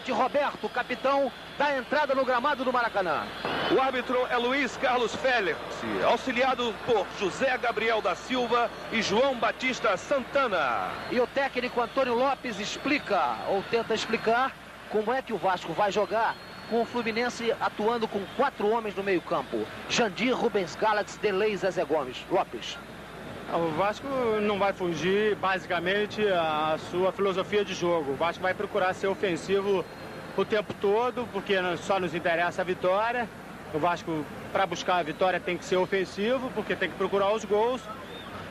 atacante Roberto, capitão da entrada no gramado do Maracanã. O árbitro é Luiz Carlos Félix, auxiliado por José Gabriel da Silva e João Batista Santana. E o técnico Antônio Lopes explica, ou tenta explicar, como é que o Vasco vai jogar com o Fluminense atuando com 4 homens no meio-campo. Jandir, Rubens Galax, Delei e Zezé Gomes. Lopes. O Vasco não vai fugir, basicamente, a sua filosofia de jogo. O Vasco vai procurar ser ofensivo o tempo todo, porque só nos interessa a vitória. O Vasco, para buscar a vitória, tem que ser ofensivo, porque tem que procurar os gols.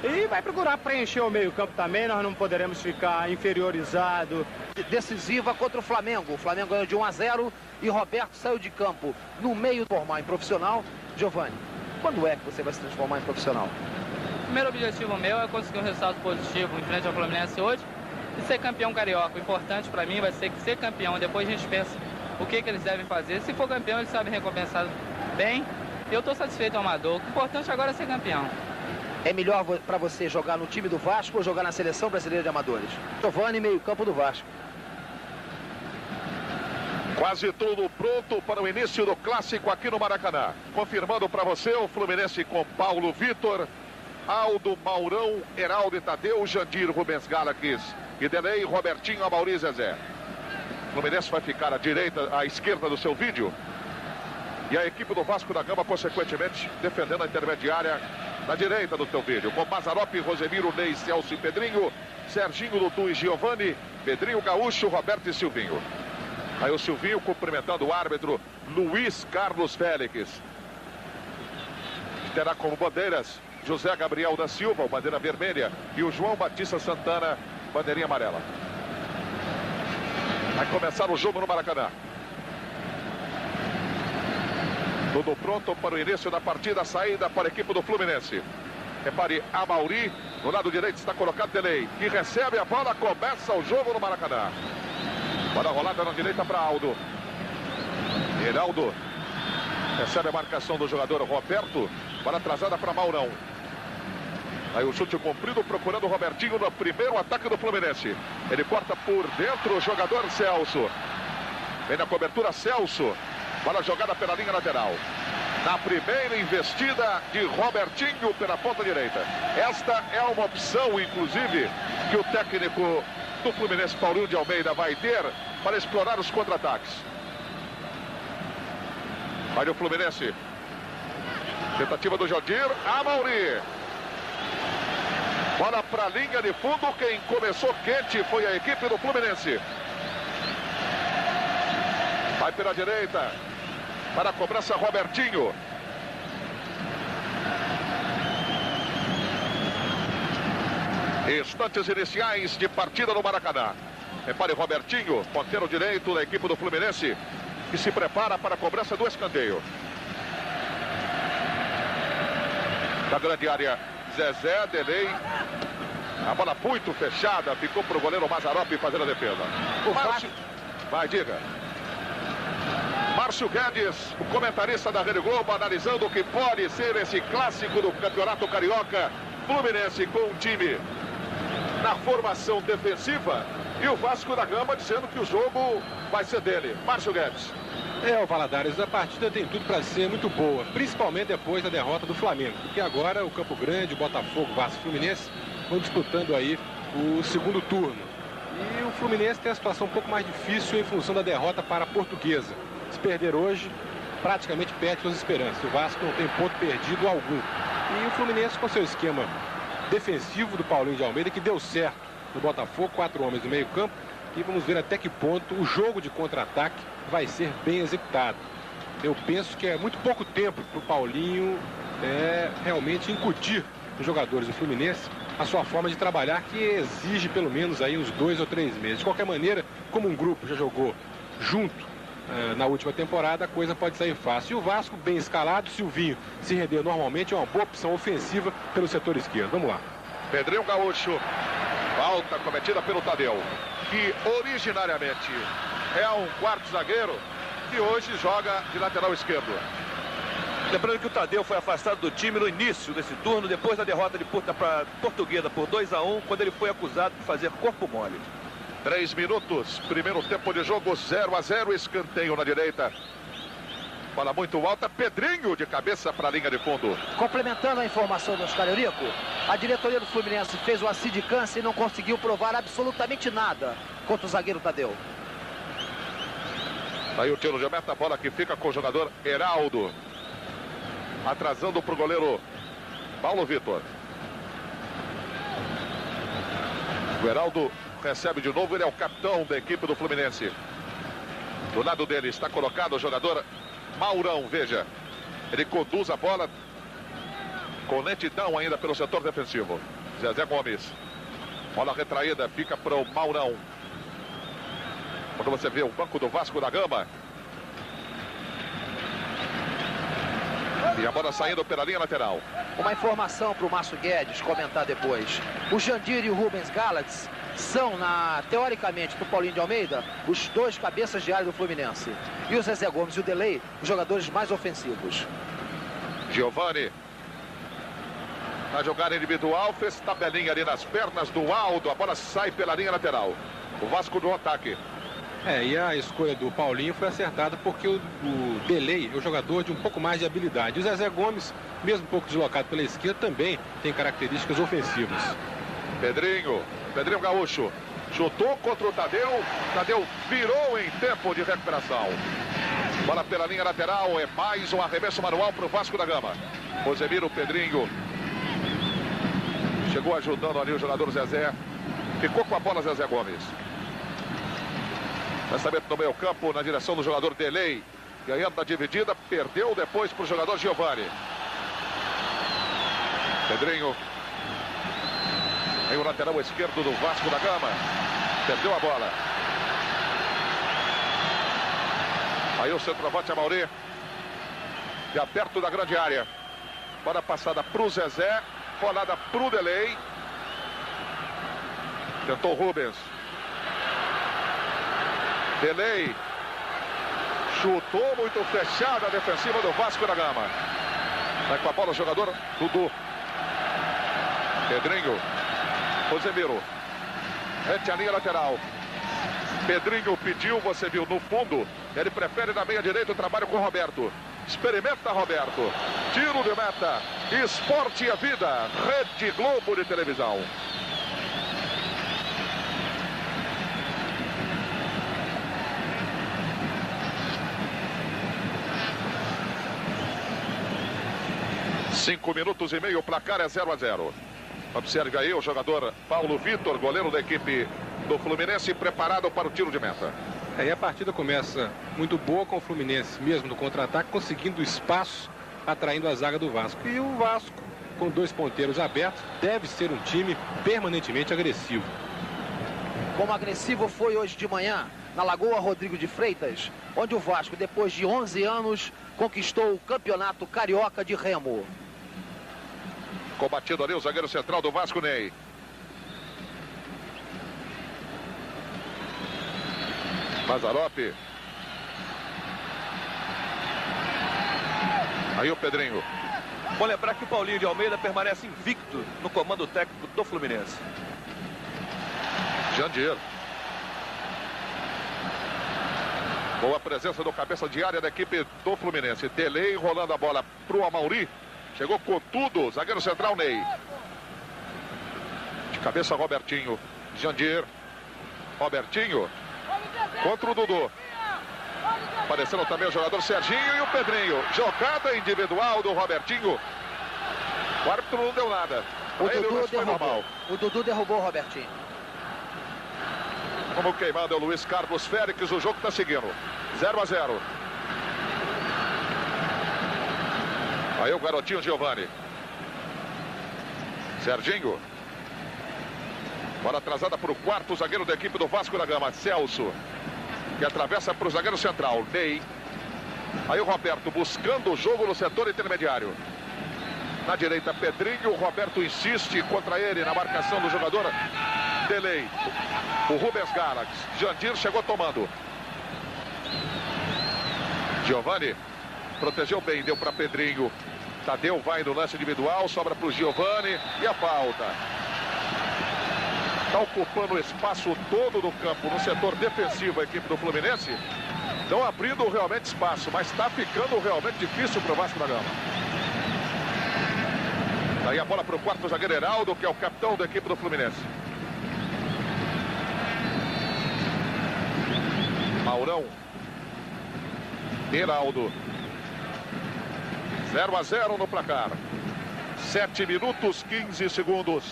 E vai procurar preencher o meio-campo também, nós não poderemos ficar inferiorizado. Decisiva contra o Flamengo. O Flamengo ganhou de 1-0 e Roberto saiu de campo no meio do formar em profissional. Giovani, quando é que você vai se transformar em profissional? O primeiro objetivo meu é conseguir um resultado positivo em frente ao Fluminense hoje e ser campeão carioca. O importante para mim vai ser ser campeão. Depois a gente pensa o que eles devem fazer. Se for campeão, eles sabem recompensar bem. Eu estou satisfeito, Amador. O importante agora é ser campeão. É melhor para você jogar no time do Vasco ou jogar na Seleção Brasileira de Amadores? Giovani, meio-campo do Vasco. Quase tudo pronto para o início do clássico aqui no Maracanã. Confirmando para você o Fluminense com Paulo Vitor, Aldo, Maurão, Heraldo e Tadeu, Jandir, Rubens Galax e Delei, Robertinho, Amaury e Zezé. O Fluminense vai ficar à esquerda do seu vídeo. E a equipe do Vasco da Gama, consequentemente, defendendo a intermediária na direita do teu vídeo. Com Mazzaropi, Rosemiro, Ney, Celso e Pedrinho, Serginho, Dudu e Giovani, Pedrinho, Gaúcho, Roberto e Silvinho. Aí o Silvinho cumprimentando o árbitro Luiz Carlos Félix. Terá como bandeiras José Gabriel da Silva, bandeira vermelha, e o João Batista Santana, bandeirinha amarela. Vai começar o jogo no Maracanã. Tudo pronto para o início da partida, saída para a equipe do Fluminense. Repare, Amaury, no lado direito está colocado Delei, que recebe a bola, começa o jogo no Maracanã. Bola rolada na direita para Aldo. Heraldo recebe a marcação do jogador Roberto, bola atrasada para Maurão. Aí o chute comprido, procurando o Robertinho no primeiro ataque do Fluminense. Ele corta por dentro o jogador Celso. Vem na cobertura Celso. Bola jogada pela linha lateral. Na primeira investida de Robertinho pela ponta direita. Esta é uma opção, inclusive, que o técnico do Fluminense, Paulinho de Almeida, vai ter para explorar os contra-ataques. Olha o Fluminense. Tentativa do Jandir. Amaury. Bola para a linha de fundo. Quem começou quente foi a equipe do Fluminense. Vai pela direita. Para a cobrança, Robertinho. Instantes iniciais de partida no Maracanã. Repare, Robertinho, ponteiro direito da equipe do Fluminense, que se prepara para a cobrança do escanteio. Da grande área, Zezé, Delei. A bola muito fechada, ficou para o goleiro Mazzaropi fazendo a defesa. O Márcio... Vai, diga. Márcio Guedes, o comentarista da Rede Globo, analisando o que pode ser esse clássico do Campeonato Carioca. Fluminense com um time na formação defensiva e o Vasco da Gama dizendo que o jogo vai ser dele. Márcio Guedes. O Valadares, a partida tem tudo para ser muito boa, principalmente depois da derrota do Flamengo, porque agora o Campo Grande, o Botafogo, Vasco e Fluminense vão disputando aí o segundo turno. E o Fluminense tem a situação um pouco mais difícil em função da derrota para a Portuguesa. Se perder hoje, praticamente perde suas esperanças. O Vasco não tem ponto perdido algum. E o Fluminense com seu esquema defensivo do Paulinho de Almeida, que deu certo no Botafogo, 4 homens no meio campo. E vamos ver até que ponto o jogo de contra-ataque vai ser bem executado. Eu penso que é muito pouco tempo para o Paulinho realmente incutir nos jogadores do Fluminense a sua forma de trabalhar, que exige pelo menos aí uns 2 ou 3 meses. De qualquer maneira, como um grupo já jogou junto na última temporada, a coisa pode sair fácil. E o Vasco, bem escalado, Silvinho se render normalmente, é uma boa opção ofensiva pelo setor esquerdo. Vamos lá. Pedrinho Gaúcho. Falta cometida pelo Tadeu, que originariamente é um quarto zagueiro que hoje joga de lateral esquerdo. Lembrando que o Tadeu foi afastado do time no início desse turno, depois da derrota para Portuguesa por 2-1, quando ele foi acusado de fazer corpo mole. 3 minutos, primeiro tempo de jogo, 0-0, escanteio na direita. Bola muito alta, Pedrinho de cabeça para a linha de fundo. Complementando a informação do Oscar Eurico, a diretoria do Fluminense fez o acidicância e não conseguiu provar absolutamente nada contra o zagueiro Tadeu. Aí o tiro de meta, a bola que fica com o jogador Heraldo. Atrasando para o goleiro Paulo Vitor. O Heraldo recebe de novo, ele é o capitão da equipe do Fluminense. Do lado dele está colocado o jogador Maurão, veja. Ele conduz a bola com lentidão ainda pelo setor defensivo. Zezé Gomes. Bola retraída, fica para o Maurão. Quando você vê o banco do Vasco da Gama. E a bola saindo pela linha lateral. Uma informação para o Márcio Guedes comentar depois. O Jandir e o Rubens Galates são, teoricamente, para o Paulinho de Almeida, os dois cabeças de área do Fluminense. E o Zezé Gomes e o Delay, os jogadores mais ofensivos. Giovani. Na jogada individual, fez tabelinha ali nas pernas do Aldo. A bola sai pela linha lateral. O Vasco no ataque. E a escolha do Paulinho foi acertada porque o Delay é o jogador de um pouco mais de habilidade. O Zezé Gomes, mesmo um pouco deslocado pela esquerda, também tem características ofensivas. Pedrinho Gaúcho, chutou contra o Tadeu. Tadeu virou em tempo de recuperação. Bola pela linha lateral, é mais um arremesso manual para o Vasco da Gama. Rosemiro, Pedrinho. Chegou ajudando ali o jogador Zezé. Ficou com a bola Zezé Gomes. Lançamento no meio campo, na direção do jogador Delay. Ganhando na dividida, perdeu depois para o jogador Giovani. Pedrinho. Aí o lateral esquerdo do Vasco da Gama. Perdeu a bola. Aí o centroavante Amauri. Já perto da grande área. Bola passada para o Zezé. Rolada para o Delay. Tentou Rubens. Delay. Chutou muito fechada a defensiva do Vasco da Gama. Vai com a bola o jogador Dudu. Pedrinho. Rosemiro. Rete a linha lateral. Pedrinho pediu, você viu no fundo. Ele prefere na meia direita o trabalho com o Roberto. Experimenta Roberto. Tiro de meta. Esporte e a vida. Rede Globo de televisão. Cinco minutos e meio, o placar é 0-0. Observe aí o jogador Paulo Vitor, goleiro da equipe do Fluminense, preparado para o tiro de meta. E a partida começa muito boa com o Fluminense, mesmo no contra-ataque, conseguindo espaço, atraindo a zaga do Vasco. E o Vasco, com dois ponteiros abertos, deve ser um time permanentemente agressivo. Como agressivo foi hoje de manhã, na Lagoa Rodrigo de Freitas, onde o Vasco, depois de 11 anos, conquistou o campeonato carioca de remo. Combatido ali o zagueiro central do Vasco, Ney. Mazzaropi. Aí o Pedrinho. Bom lembrar que o Paulinho de Almeida permanece invicto no comando técnico do Fluminense. Jandir. Boa presença do cabeça de área da equipe do Fluminense. Delay rolando a bola para o Amauri. Chegou com tudo, zagueiro central Ney. De cabeça Robertinho. Jandir. Robertinho. Contra o Dudu. Aparecendo também o jogador Serginho e o Pedrinho. Jogada individual do Robertinho. O árbitro não deu nada. O Dudu derrubou o Robertinho. Como queimado é o Luiz Carlos Félix. O jogo está seguindo. 0-0. Aí o garotinho Giovani. Serginho. Bola atrasada para o quarto zagueiro da equipe do Vasco da Gama, Celso. Que atravessa para o zagueiro central, Ney. Aí o Roberto buscando o jogo no setor intermediário. Na direita, Pedrinho. O Roberto insiste contra ele na marcação do jogador Delay. O Rubens Galates. Jandir chegou tomando. Giovani. Protegeu bem, deu para Pedrinho. Tadeu vai no lance individual, sobra para o Giovani e a falta. Está ocupando o espaço todo do campo no setor defensivo a equipe do Fluminense. Estão abrindo realmente espaço, mas está ficando realmente difícil para o Vasco da Gama. Daí a bola para o quarto zagueiro Heraldo, que é o capitão da equipe do Fluminense. Maurão. Heraldo. 0-0 no placar. 7 minutos, 15 segundos.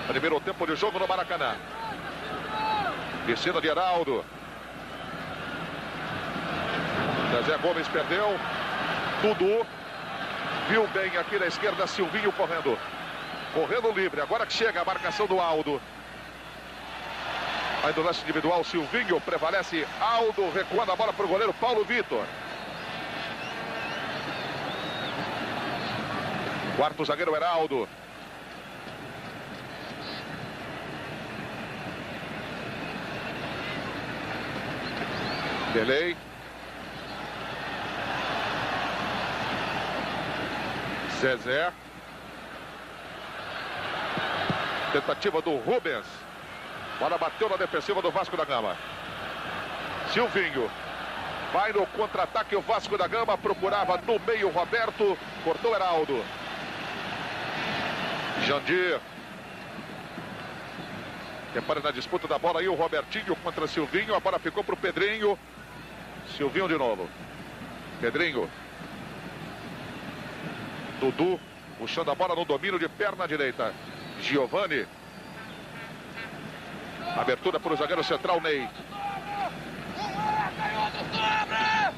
Primeiro tempo de jogo no Maracanã. Descida de Heraldo. Zezé Gomes perdeu. Dudu. Viu bem aqui na esquerda, Silvinho correndo. Correndo livre. Agora que chega a marcação do Aldo. Aí do lance individual, Silvinho prevalece. Aldo recuando a bola para o goleiro Paulo Vitor. Quarto zagueiro Heraldo. Delay. Zezé. Tentativa do Rubens. Bola bateu na defensiva do Vasco da Gama. Silvinho. Vai no contra-ataque o Vasco da Gama. Procurava no meio Roberto. Cortou Heraldo. Jandir. Repare na disputa da bola aí o Robertinho contra Silvinho. A bola ficou para o Pedrinho. Silvinho de novo. Pedrinho. Dudu. Puxando a bola no domínio de perna direita. Giovani. Abertura para o zagueiro central Ney.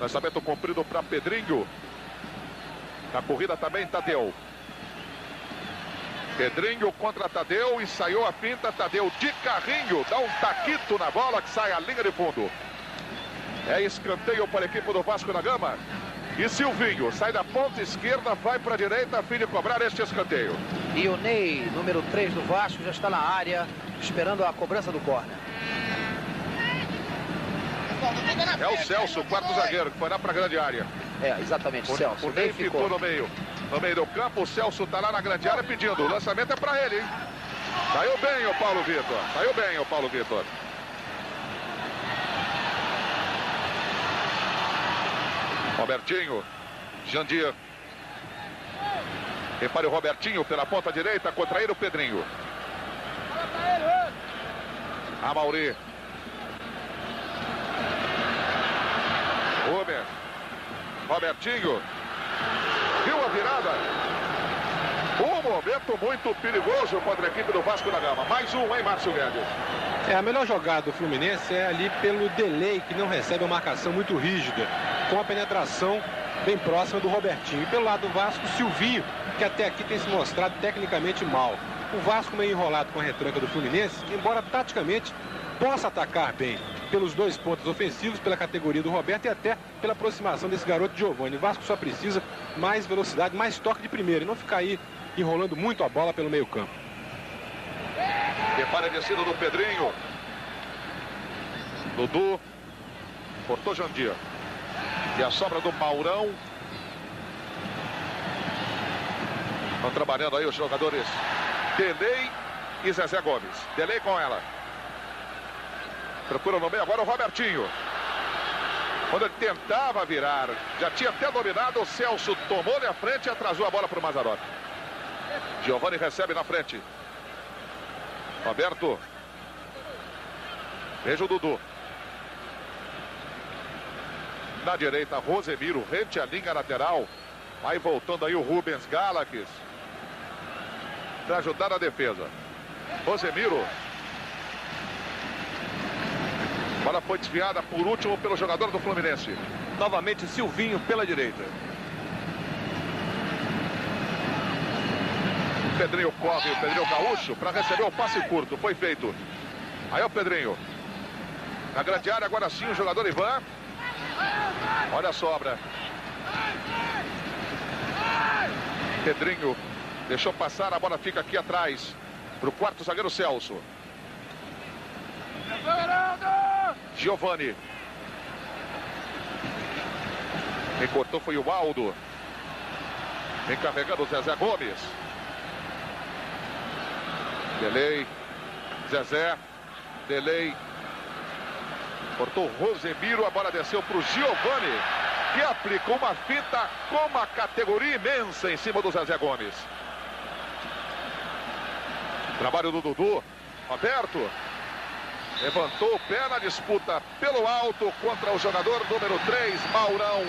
Lançamento comprido para Pedrinho. Na corrida também Tadeu. Pedrinho contra Tadeu, ensaiou a pinta, Tadeu de carrinho, dá um taquito na bola que sai à linha de fundo. É escanteio para a equipe do Vasco da Gama. E Silvinho sai da ponta esquerda, vai para a direita a fim de cobrar este escanteio. E o Ney, número 3 do Vasco, já está na área, esperando a cobrança do córner. É o Celso, o quarto zagueiro, que foi lá para a grande área. É, exatamente, Celso. O Ney ficou no meio do campo, o Celso está lá na grande área pedindo. O lançamento é para ele, hein? Saiu bem o Paulo Vitor. Saiu bem o Paulo Vitor. Robertinho. Jandir. Repare o Robertinho pela ponta direita, contra ele o Pedrinho. Amauri. Rubens. Robertinho. Viu a virada? Um momento muito perigoso contra a equipe do Vasco da Gama. Mais um, hein, Márcio Guedes? A melhor jogada do Fluminense é ali pelo delay, que não recebe uma marcação muito rígida, com a penetração bem próxima do Robertinho. E pelo lado do Vasco, Silvinho, que até aqui tem se mostrado tecnicamente mal. O Vasco meio enrolado com a retranca do Fluminense, embora taticamente possa atacar bem pelos dois pontos ofensivos, pela categoria do Roberto e até pela aproximação desse garoto Giovani. O Vasco só precisa mais velocidade, mais toque de primeira e não ficar aí enrolando muito a bola pelo meio campo. Repara a descida do Pedrinho. Dudu. Cortou Jandir. E a sobra do Maurão. Estão trabalhando aí os jogadores Delay e Zezé Gomes. Delay com ela. Procura no meio agora o Robertinho. Quando ele tentava virar, já tinha até dominado, o Celso tomou-lhe a frente e atrasou a bola para o Mazzaropi. Giovani recebe na frente. Roberto. Veja o Dudu. Na direita, Rosemiro, rente à linha lateral. Vai voltando aí o Rubens Galax para ajudar na defesa. Rosemiro. A bola foi desviada por último pelo jogador do Fluminense. Novamente Silvinho pela direita. Pedrinho corre, o Pedrinho Gaúcho para receber o passe curto. Foi feito. Aí é o Pedrinho. Na grande área, agora sim o jogador Ivan. Olha a sobra. Pedrinho deixou passar, a bola fica aqui atrás para o quarto zagueiro Celso. Giovani. Quem cortou foi o Aldo. Vem carregando o Zezé Gomes. Delay. Zezé, Delei, cortou Rosemiro, a bola desceu para o Giovani, que aplicou uma fita com uma categoria imensa em cima do Zezé Gomes. Trabalho do Dudu, Roberto, levantou o pé na disputa pelo alto contra o jogador número 3, Maurão.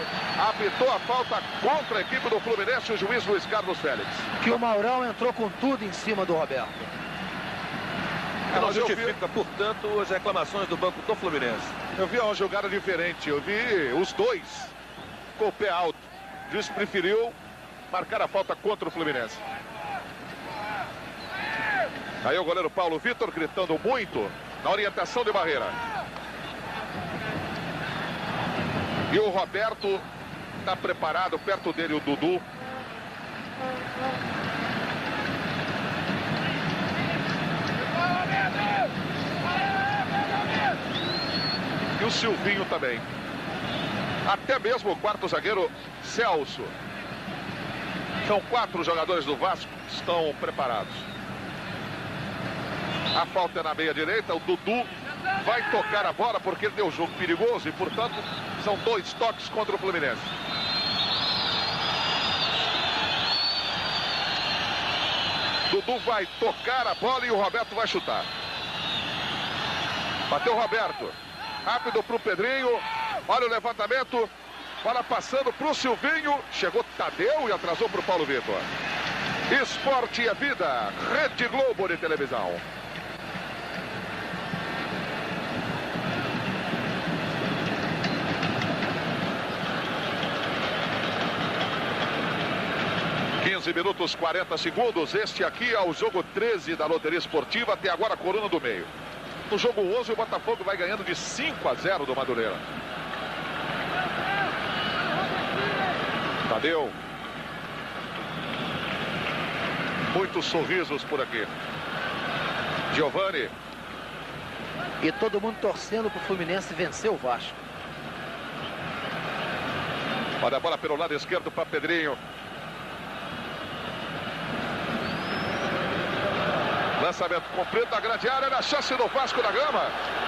Apitou a falta contra a equipe do Fluminense, o juiz Luiz Carlos Félix. Que o Maurão entrou com tudo em cima do Roberto. Não justifica, portanto, as reclamações do banco do Fluminense. Eu vi uma jogada diferente, eu vi os dois com o pé alto. O juiz preferiu marcar a falta contra o Fluminense. Aí o goleiro Paulo Vitor gritando muito na orientação de barreira. E o Roberto está preparado, perto dele o Dudu. E o Silvinho também. Até mesmo o quarto zagueiro Celso. São 4 jogadores do Vasco que estão preparados. A falta é na meia direita, o Dudu vai tocar a bola porque ele deu um jogo perigoso e, portanto, são 2 toques contra o Fluminense. Dudu vai tocar a bola e o Roberto vai chutar. Bateu o Roberto. Rápido para o Pedrinho. Olha o levantamento. Bola passando para o Silvinho. Chegou Tadeu e atrasou para o Paulo Vitor. Esporte é vida. Rede Globo de televisão. Minutos 40 segundos. Este aqui é o jogo 13 da loteria esportiva. Até agora a coluna do meio. No jogo 11 o Botafogo vai ganhando de 5-0 do Madureira. Tadeu. Muitos sorrisos por aqui. Giovani. E todo mundo torcendo para o Fluminense vencer o Vasco. Olha a bola pelo lado esquerdo para Pedrinho. Lançamento completo da grande área, na chance do Vasco da Gama.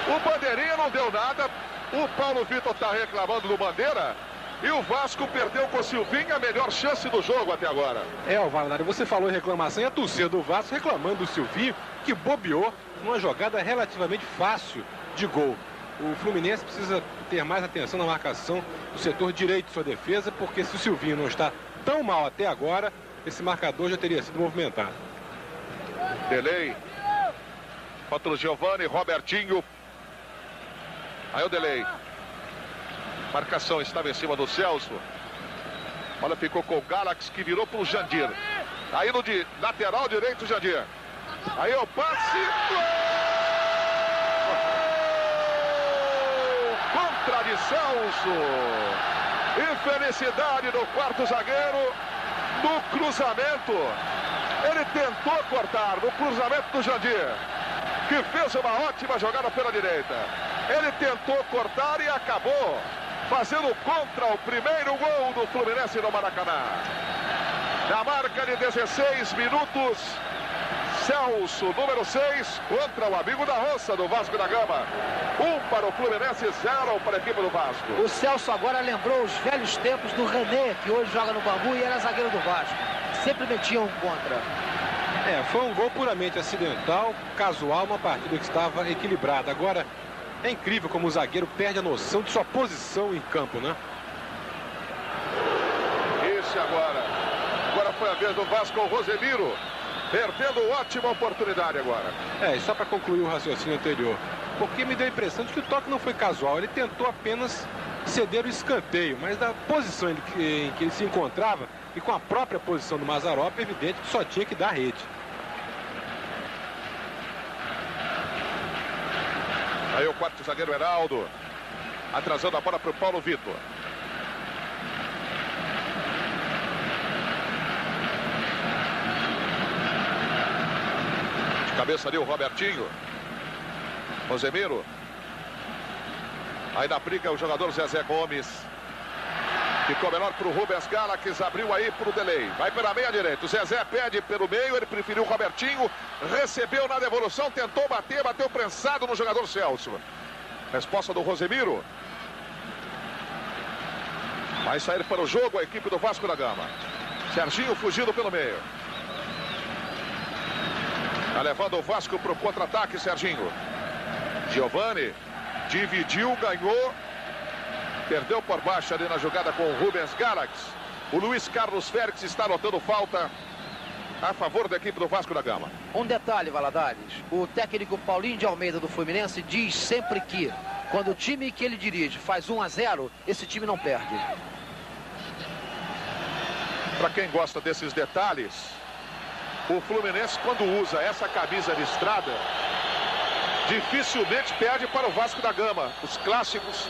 O Bandeirinha não deu nada. O Paulo Vitor está reclamando do Bandeira. E o Vasco perdeu com o Silvinho a melhor chance do jogo até agora. Valdário, você falou em reclamação e a torcida do Vasco reclamando do Silvinho, que bobeou numa jogada relativamente fácil de gol. O Fluminense precisa ter mais atenção na marcação do setor direito de sua defesa, porque se o Silvinho não está tão mal até agora, esse marcador já teria sido movimentado. Delei contra o Giovani, Robertinho. Aí o Delei. Marcação estava em cima do Celso. Olha, ficou com o Galax, que virou para o Jandir. Aí no de lateral direito, Jandir. Aí o passe. Gol! Contra de Celso. Infelicidade do quarto zagueiro. No cruzamento. Ele tentou cortar no cruzamento do Jandir, que fez uma ótima jogada pela direita. Ele tentou cortar e acabou fazendo contra o primeiro gol do Fluminense no Maracanã. Na marca de 16 minutos, Celso, número 6, contra o amigo da roça do Vasco da Gama. 1 para o Fluminense, 0 para a equipe do Vasco. O Celso agora lembrou os velhos tempos do René, que hoje joga no Bangu e era zagueiro do Vasco. Sempre metia um contra. Foi um gol puramente acidental, casual, uma partida que estava equilibrada. Agora, é incrível como o zagueiro perde a noção de sua posição em campo, né? Esse agora. Agora foi a vez do Vasco, o Rosemiro. Perdendo ótima oportunidade agora. E só para concluir o raciocínio anterior. Porque me deu a impressão de que o toque não foi casual. Ele tentou apenas ceder o escanteio, mas da posição em que ele se encontrava e com a própria posição do Mazzaropi, é evidente que só tinha que dar rede. Aí o quarto zagueiro Heraldo, atrasando a bola para o Paulo Vitor. De cabeça ali o Robertinho. Rosemiro. Aí na briga o jogador Zezé Gomes. Ficou melhor para o Rubens Galax, abriu aí para o Delay. Vai pela meia direita. O Zezé pede pelo meio, ele preferiu o Robertinho. Recebeu na devolução, tentou bater, bateu prensado no jogador Celso. Resposta do Rosemiro. Vai sair para o jogo a equipe do Vasco da Gama. Serginho fugindo pelo meio. Tá levando o Vasco para o contra-ataque, Serginho. Giovani dividiu, ganhou. Perdeu por baixo ali na jogada com o Rubens Galax. O Luiz Carlos Félix está anotando falta a favor da equipe do Vasco da Gama. Um detalhe, Valadares. O técnico Paulinho de Almeida do Fluminense diz sempre que quando o time que ele dirige faz 1-0, esse time não perde. Para quem gosta desses detalhes, o Fluminense, quando usa essa camisa listrada, dificilmente perde para o Vasco da Gama. Os clássicos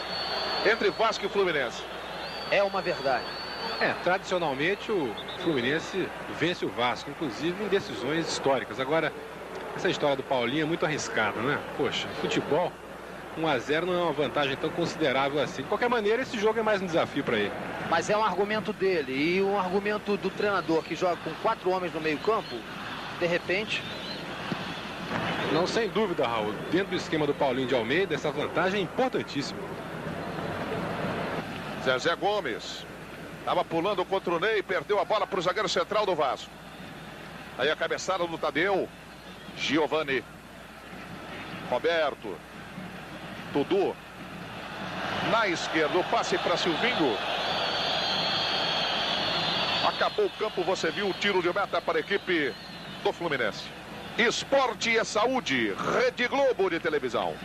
entre Vasco e Fluminense. É uma verdade. Tradicionalmente o Fluminense vence o Vasco, inclusive em decisões históricas. Agora, essa história do Paulinho é muito arriscada, né? Poxa, futebol, 1-0 não é uma vantagem tão considerável assim. De qualquer maneira, esse jogo é mais um desafio para ele. Mas é um argumento dele e um argumento do treinador que joga com 4 homens no meio-campo. De repente... Não, sem dúvida, Raul. Dentro do esquema do Paulinho de Almeida, essa vantagem é importantíssima. Zezé Gomes estava pulando contra o Ney, perdeu a bola para o zagueiro central do Vasco. Aí a cabeçada do Tadeu. Giovani. Roberto. Dudu. Na esquerda, o passe para Silvinho. Acabou o campo, você viu o tiro de meta para a equipe do Fluminense. Esporte é saúde. Rede Globo de televisão.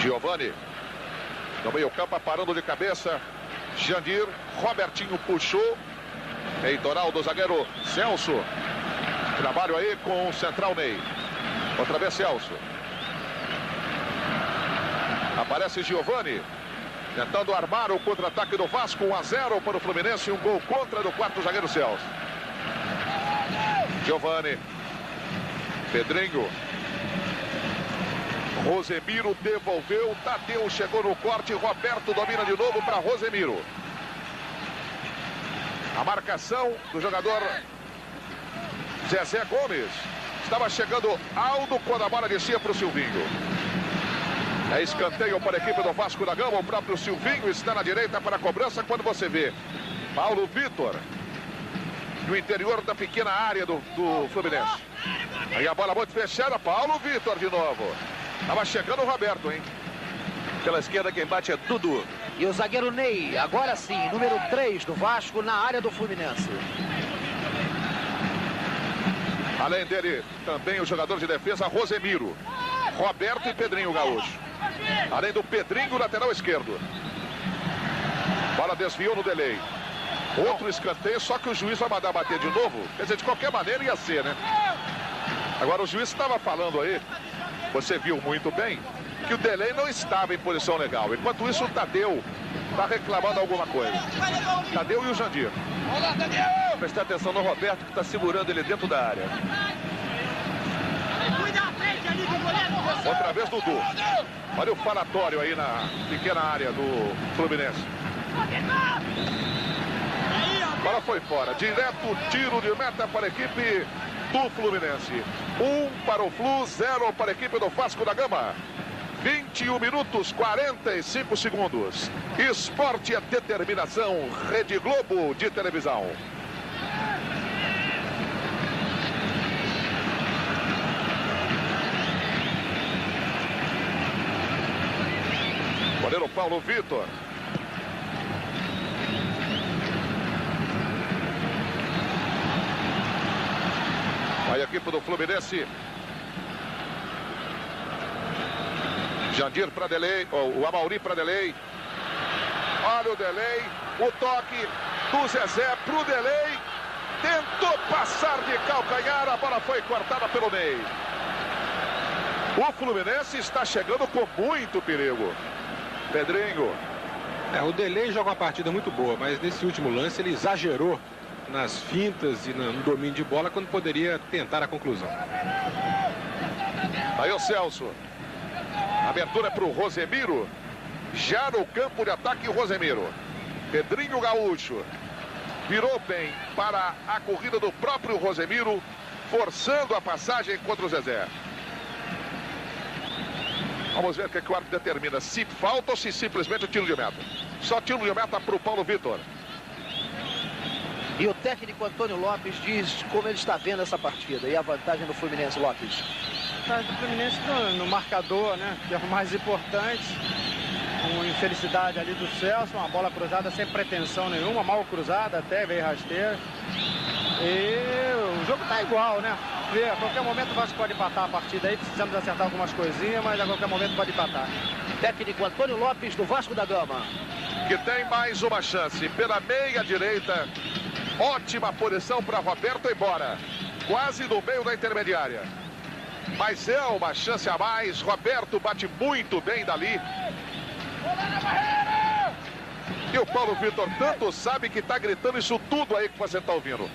Giovani. No meio campo, parando de cabeça. Jandir. Robertinho puxou. Peitoral do zagueiro Celso. Trabalho aí com o central Ney. Outra vez Celso. Aparece Giovani. Tentando armar o contra-ataque do Vasco. 1-0 para o Fluminense. Um gol contra do quarto zagueiro Celso. Giovani. Pedrinho. Rosemiro devolveu. Tadeu chegou no corte. Roberto domina de novo para Rosemiro. A marcação do jogador Zezé Gomes. Estava chegando Aldo quando a bola descia para o Silvinho. É escanteio para a equipe do Vasco da Gama. O próprio Silvinho está na direita para a cobrança. Quando você vê Paulo Vitor no interior da pequena área do Fluminense. Aí a bola muito fechada. Paulo Vitor de novo. Estava chegando o Roberto, hein? Pela esquerda quem bate é Dudu. E o zagueiro Ney, agora sim, número 3 do Vasco na área do Fluminense. Além dele, também o jogador de defesa Rosemiro. Roberto e Pedrinho Gaúcho. Além do Pedrinho, lateral esquerdo. Bola desviou no delay. Outro escanteio, só que o juiz vai mandar bater de novo. Quer dizer, de qualquer maneira ia ser, né? Agora o juiz estava falando aí, você viu muito bem, que o delay não estava em posição legal. Enquanto isso, o Tadeu está reclamando alguma coisa. Tadeu e o Jandir. Prestar atenção no Roberto, que está segurando ele dentro da área. Outra vez Dudu. Olha o falatório aí na pequena área do Fluminense. A bola foi fora. Direto tiro de meta para a equipe do Fluminense. 1 para o Flu, 0 para a equipe do Vasco da Gama. 21 minutos, 45 segundos. Esporte é determinação. Rede Globo de televisão. Goleiro Paulo Vitor. Aí a equipe do Fluminense. Jandir para Delay, o Amauri para Delay. Olha o Delay, o toque do Zezé para o Delay. Tentou passar de calcanhar, a bola foi cortada pelo Ney. O Fluminense está chegando com muito perigo. Pedrinho. O Delay joga uma partida muito boa, mas nesse último lance ele exagerou nas fintas e no domínio de bola, quando poderia tentar a conclusão. Aí o Celso. Abertura para o Rosemiro. Já no campo de ataque, o Rosemiro. Pedrinho Gaúcho. Virou bem para a corrida do próprio Rosemiro, forçando a passagem contra o Zezé. Vamos ver o que o árbitro determina. Se falta ou se simplesmente tiro de meta. Só tiro de meta para o Paulo Vitor. E o técnico Antônio Lopes diz como ele está vendo essa partida. E a vantagem do Fluminense, Lopes? O Fluminense no marcador, né? Que é o mais importante. Uma infelicidade ali do Celso. Uma bola cruzada sem pretensão nenhuma. Mal cruzada até, veio rasteira. E o jogo tá igual, né? A qualquer momento o Vasco pode empatar a partida aí. Precisamos acertar algumas coisinhas, mas a qualquer momento pode empatar. Técnico Antônio Lopes do Vasco da Gama. Que tem mais uma chance pela meia direita. Ótima posição para Roberto embora. Quase no meio da intermediária. Mas é uma chance a mais. Roberto bate muito bem dali. E o Paulo Vitor tanto sabe que está gritando isso tudo aí que você está ouvindo.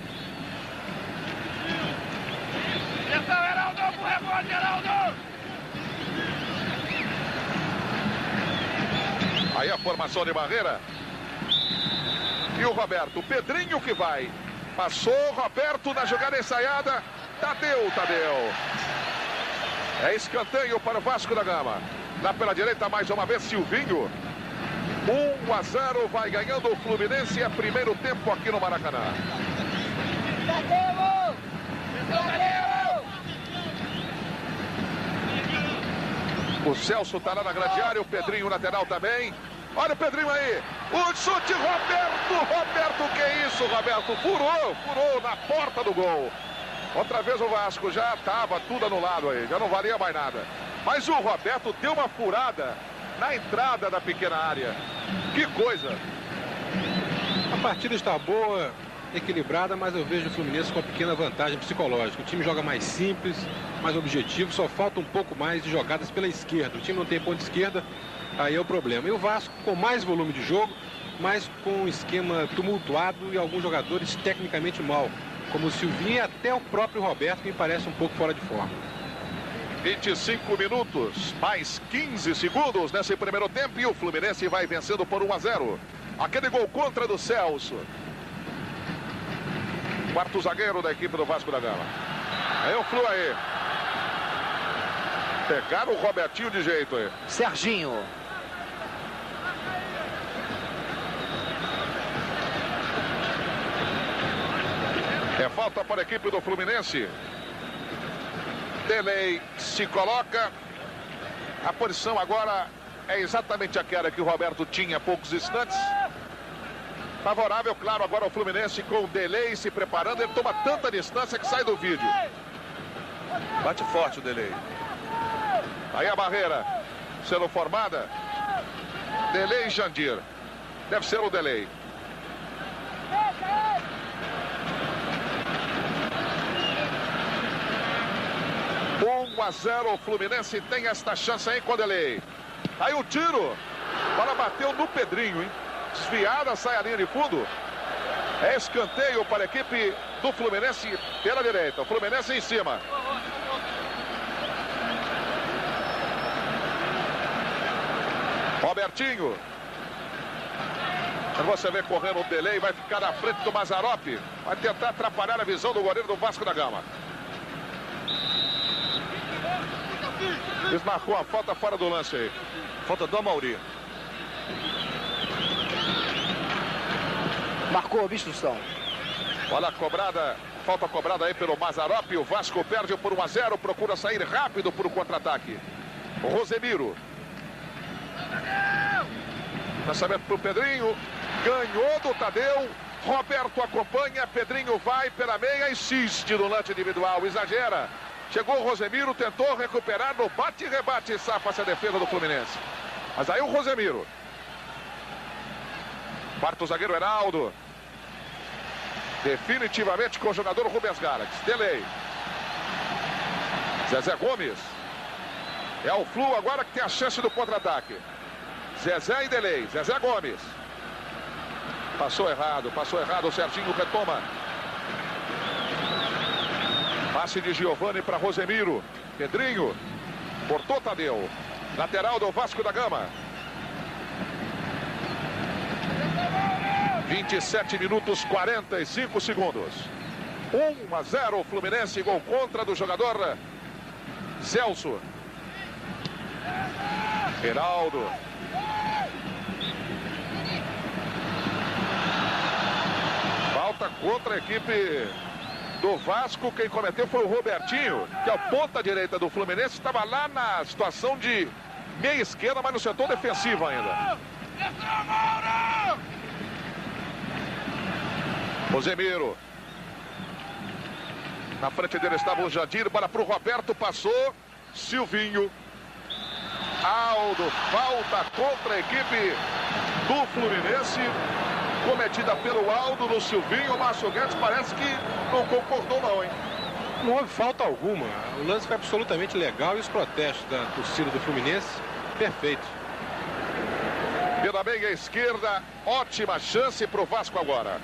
Aí a formação de barreira. E o Roberto, o Pedrinho que vai. Passou Roberto na jogada ensaiada. Tadeu. É escanteio para o Vasco da Gama. Lá pela direita mais uma vez Silvinho. 1-0, vai ganhando o Fluminense. É primeiro tempo aqui no Maracanã. O Celso está lá na grande área, o Pedrinho lateral também. Olha o Pedrinho aí. O chute, Roberto, que isso, Roberto? Furou na porta do gol. Outra vez o Vasco já estava tudo anulado aí, já não valia mais nada. Mas o Roberto deu uma furada na entrada da pequena área. Que coisa. A partida está boa, equilibrada, mas eu vejo o Fluminense com uma pequena vantagem psicológica. O time joga mais simples, mais objetivo, só falta um pouco mais de jogadas pela esquerda. O time não tem ponta esquerda, aí é o problema. E o Vasco com mais volume de jogo, mas com um esquema tumultuado e alguns jogadores tecnicamente mal, como o Silvinho e até o próprio Roberto, que me parece um pouco fora de forma. 25 minutos, mais 15 segundos nesse primeiro tempo e o Fluminense vai vencendo por 1-0. Aquele gol contra do Celso. Quarto zagueiro da equipe do Vasco da Gama. Aí o Flu aí. Pegaram o Robertinho de jeito aí. Serginho. É falta para a equipe do Fluminense. Delay se coloca. A posição agora é exatamente aquela que o Roberto tinha há poucos instantes. Favorável, claro, agora ao Fluminense com o Delay se preparando. Ele toma tanta distância que sai do vídeo. Bate forte o Delay. Aí a barreira sendo formada. Delay e Jandir. Deve ser o Delay. A 0, o Fluminense tem esta chance aí com o Delay. Aí o tiro. A bola bateu no Pedrinho, hein? Desviada, sai a linha de fundo. É escanteio para a equipe do Fluminense pela direita. O Fluminense em cima. Robertinho. Quando você vê correndo o Delay, vai ficar na frente do Mazzaropi. Vai tentar atrapalhar a visão do goleiro do Vasco da Gama. Desmarcou a falta fora do lance aí. Falta do Amauri. Marcou a obstrução. Olha a cobrada, falta cobrada aí pelo Mazzaropi. O Vasco perde por 1-0, procura sair rápido para o contra-ataque. O Rosemiro. Lançamento para o Pedrinho. Ganhou do Tadeu. Roberto acompanha. Pedrinho vai pela meia. Insiste no lance individual. Exagera. Chegou o Rosemiro, tentou recuperar no bate e rebate, safa-se a defesa do Fluminense. Mas aí o Rosemiro. Quarto zagueiro Heraldo. Definitivamente com o jogador Rubens Galax. Delay. Zezé Gomes. É o Flu agora que tem a chance do contra-ataque. Zezé e Delay. Zezé Gomes. Passou errado, o Serginho retoma. Passe de Giovani para Rosemiro. Pedrinho, cortou Tadeu. Lateral do Vasco da Gama. 27 minutos 45 segundos. 1-0 Fluminense, gol contra do jogador Celso. Geraldo. Falta contra a equipe do Vasco. Quem cometeu foi o Robertinho, que é a ponta direita do Fluminense. Estava lá na situação de meia esquerda, mas no setor defensivo ainda. Rosemiro. Na frente dele estava o Jandir, bola para o Roberto, passou. Silvinho. Aldo, falta contra a equipe do Fluminense, cometida pelo Aldo no Silvinho. O Márcio Guedes parece que não concordou não, hein? Não houve falta alguma. O lance foi absolutamente legal e os protestos da torcida do Fluminense, perfeitos. Pela meia esquerda, ótima chance para o Vasco agora.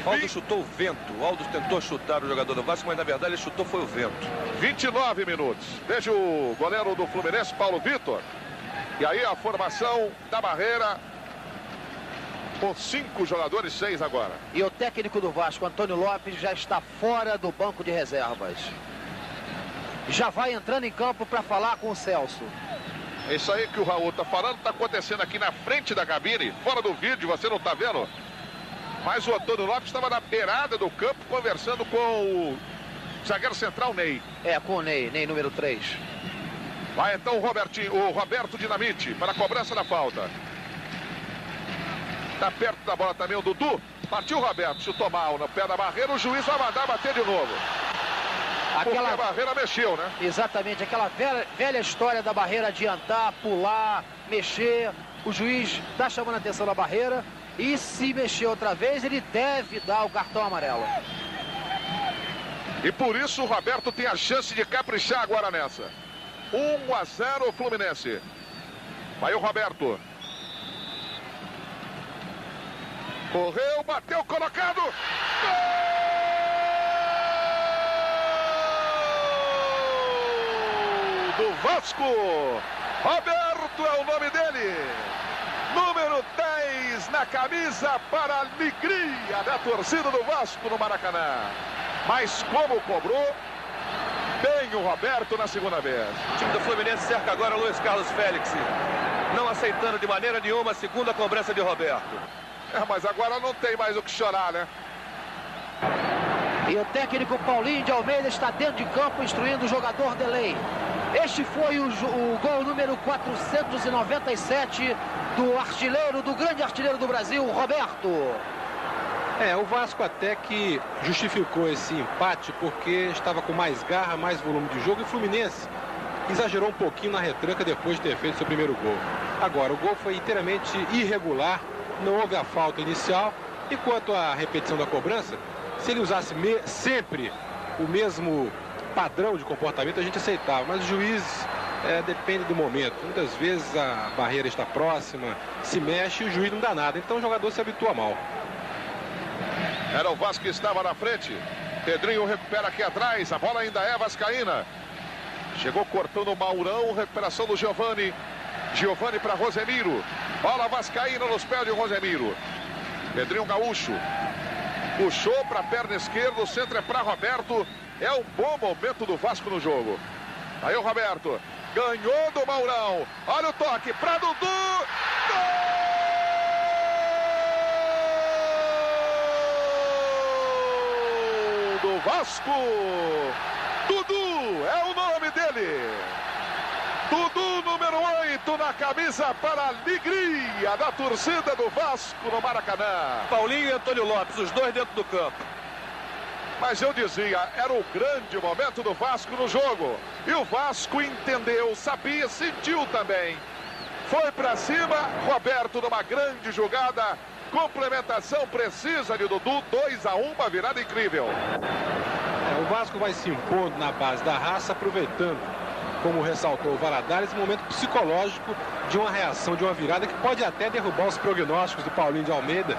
Aldo chutou o vento. O Aldo tentou chutar o jogador do Vasco, mas na verdade ele chutou foi o vento. 29 minutos. Veja o goleiro do Fluminense, Paulo Vitor. E aí a formação da barreira com 5 jogadores, 6 agora. E o técnico do Vasco, Antônio Lopes, já está fora do banco de reservas. Já vai entrando em campo para falar com o Celso. É isso aí que o Raul está falando, está acontecendo aqui na frente da cabine, fora do vídeo, você não está vendo? Mas o Antônio Lopes estava na beirada do campo conversando com o zagueiro central Ney. É, com o Ney número 3. Vai então o Roberto Dinamite para a cobrança da falta. Está perto da bola também o Dudu. Partiu o Roberto, chutou mal no pé da barreira. O juiz vai mandar bater de novo. Porque a barreira mexeu, né? Exatamente, aquela velha história da barreira adiantar, pular, mexer. O juiz está chamando a atenção da barreira. E se mexer outra vez, ele deve dar o cartão amarelo. E por isso o Roberto tem a chance de caprichar agora nessa. 1-0 Fluminense. Vai o Roberto. Correu, bateu, colocado. Gol do Vasco. Roberto é o nome dele. Número 10 na camisa para a alegria da torcida do Vasco no Maracanã. Mas como cobrou bem o Roberto na segunda vez. O time do Fluminense cerca agora o Luiz Carlos Félix, não aceitando de maneira nenhuma a segunda cobrança de Roberto. Mas agora não tem mais o que chorar, né? E o técnico Paulinho de Almeida está dentro de campo instruindo o jogador Delay. Este foi o gol número 497 do grande artilheiro do Brasil, Roberto. O Vasco até que justificou esse empate porque estava com mais garra, mais volume de jogo, e o Fluminense exagerou um pouquinho na retranca depois de ter feito seu primeiro gol. Agora, o gol foi inteiramente irregular, não houve a falta inicial, e quanto à repetição da cobrança, se ele usasse sempre o mesmo padrão de comportamento, a gente aceitava, mas o juiz depende do momento. Muitas vezes a barreira está próxima, se mexe e o juiz não dá nada, então o jogador se habitua mal. Era o Vasco que estava na frente. Pedrinho recupera aqui atrás, a bola ainda é vascaína. Chegou cortando o Maurão, recuperação do Giovani. Giovani para Rosemiro. Bola vascaína nos pés de Rosemiro. Pedrinho Gaúcho. Puxou para a perna esquerda, o centro é para Roberto. É um bom momento do Vasco no jogo. Aí o Roberto. Ganhou do Maurão. Olha o toque para Dudu. Gol! Do Vasco. Dudu é o nome dele. Dudu, número 8 na camisa para a alegria da torcida do Vasco no Maracanã. Paulinho e Antônio Lopes, os dois dentro do campo. Mas eu dizia, era o grande momento do Vasco no jogo. E o Vasco entendeu, sabia, sentiu também. Foi para cima, Roberto numa grande jogada. Complementação precisa de Dudu, 2-1, uma virada incrível. O Vasco vai se impondo na base da raça, aproveitando, como ressaltou o Valadares, um momento psicológico de uma reação, de uma virada que pode até derrubar os prognósticos do Paulinho de Almeida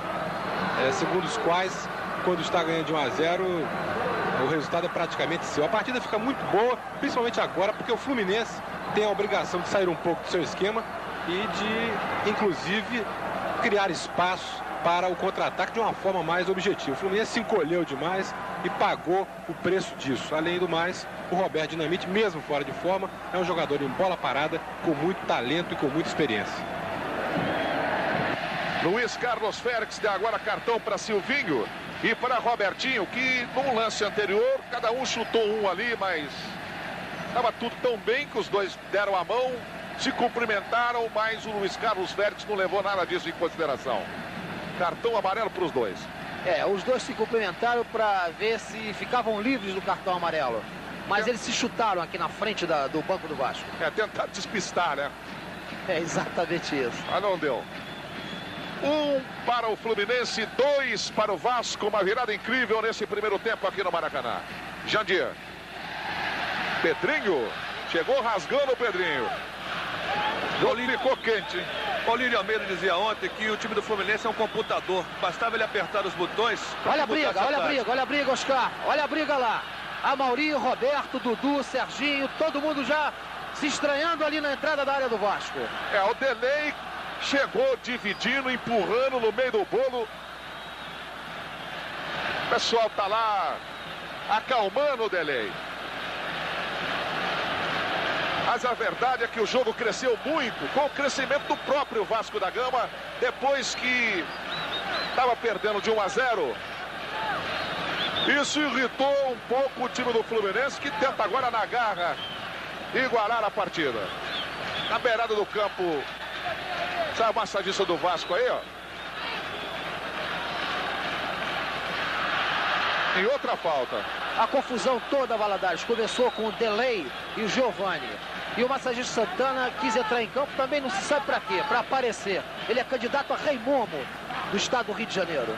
segundo os quais, quando está ganhando de 1-0, o resultado é praticamente seu. A partida fica muito boa, principalmente agora, porque o Fluminense tem a obrigação de sair um pouco do seu esquema e de, inclusive, criar espaço para o contra-ataque de uma forma mais objetiva. O Fluminense se encolheu demais e pagou o preço disso. Além do mais, o Roberto Dinamite, mesmo fora de forma, é um jogador em bola parada, com muito talento e com muita experiência. Luiz Carlos Félix deu agora cartão para Silvinho e para Robertinho, que num lance anterior, cada um chutou um ali, mas estava tudo tão bem que os dois deram a mão, se cumprimentaram, mas o Luiz Carlos Félix não levou nada disso em consideração. Cartão amarelo para os dois. Os dois se cumprimentaram para ver se ficavam livres do cartão amarelo. Mas eles se chutaram aqui na frente do banco do Vasco. Tentar despistar, né? É exatamente isso. Mas não deu. 1 para o Fluminense, 2 para o Vasco. Uma virada incrível nesse primeiro tempo aqui no Maracanã. Jandir. Pedrinho. Chegou rasgando o Pedrinho. O jogo ficou quente, hein? Paulinho Almeida dizia ontem que o time do Fluminense é um computador. Bastava ele apertar os botões. Olha a briga, Oscar. Olha a briga lá. Amaury, Roberto, Dudu, Serginho, todo mundo já se estranhando ali na entrada da área do Vasco. O Delay chegou dividindo, empurrando no meio do bolo. O pessoal tá lá acalmando o Delay. Mas a verdade é que o jogo cresceu muito com o crescimento do próprio Vasco da Gama, depois que estava perdendo de 1-0. Isso irritou um pouco o time do Fluminense, que tenta agora na garra igualar a partida. Na beirada do campo, sabe o massagista do Vasco aí, ó? Em outra falta. A confusão toda, Valadares, começou com o Delay e o Giovani. E o massagista Santana quis entrar em campo, também não se sabe para quê, para aparecer. Ele é candidato a Rei Momo do estado do Rio de Janeiro.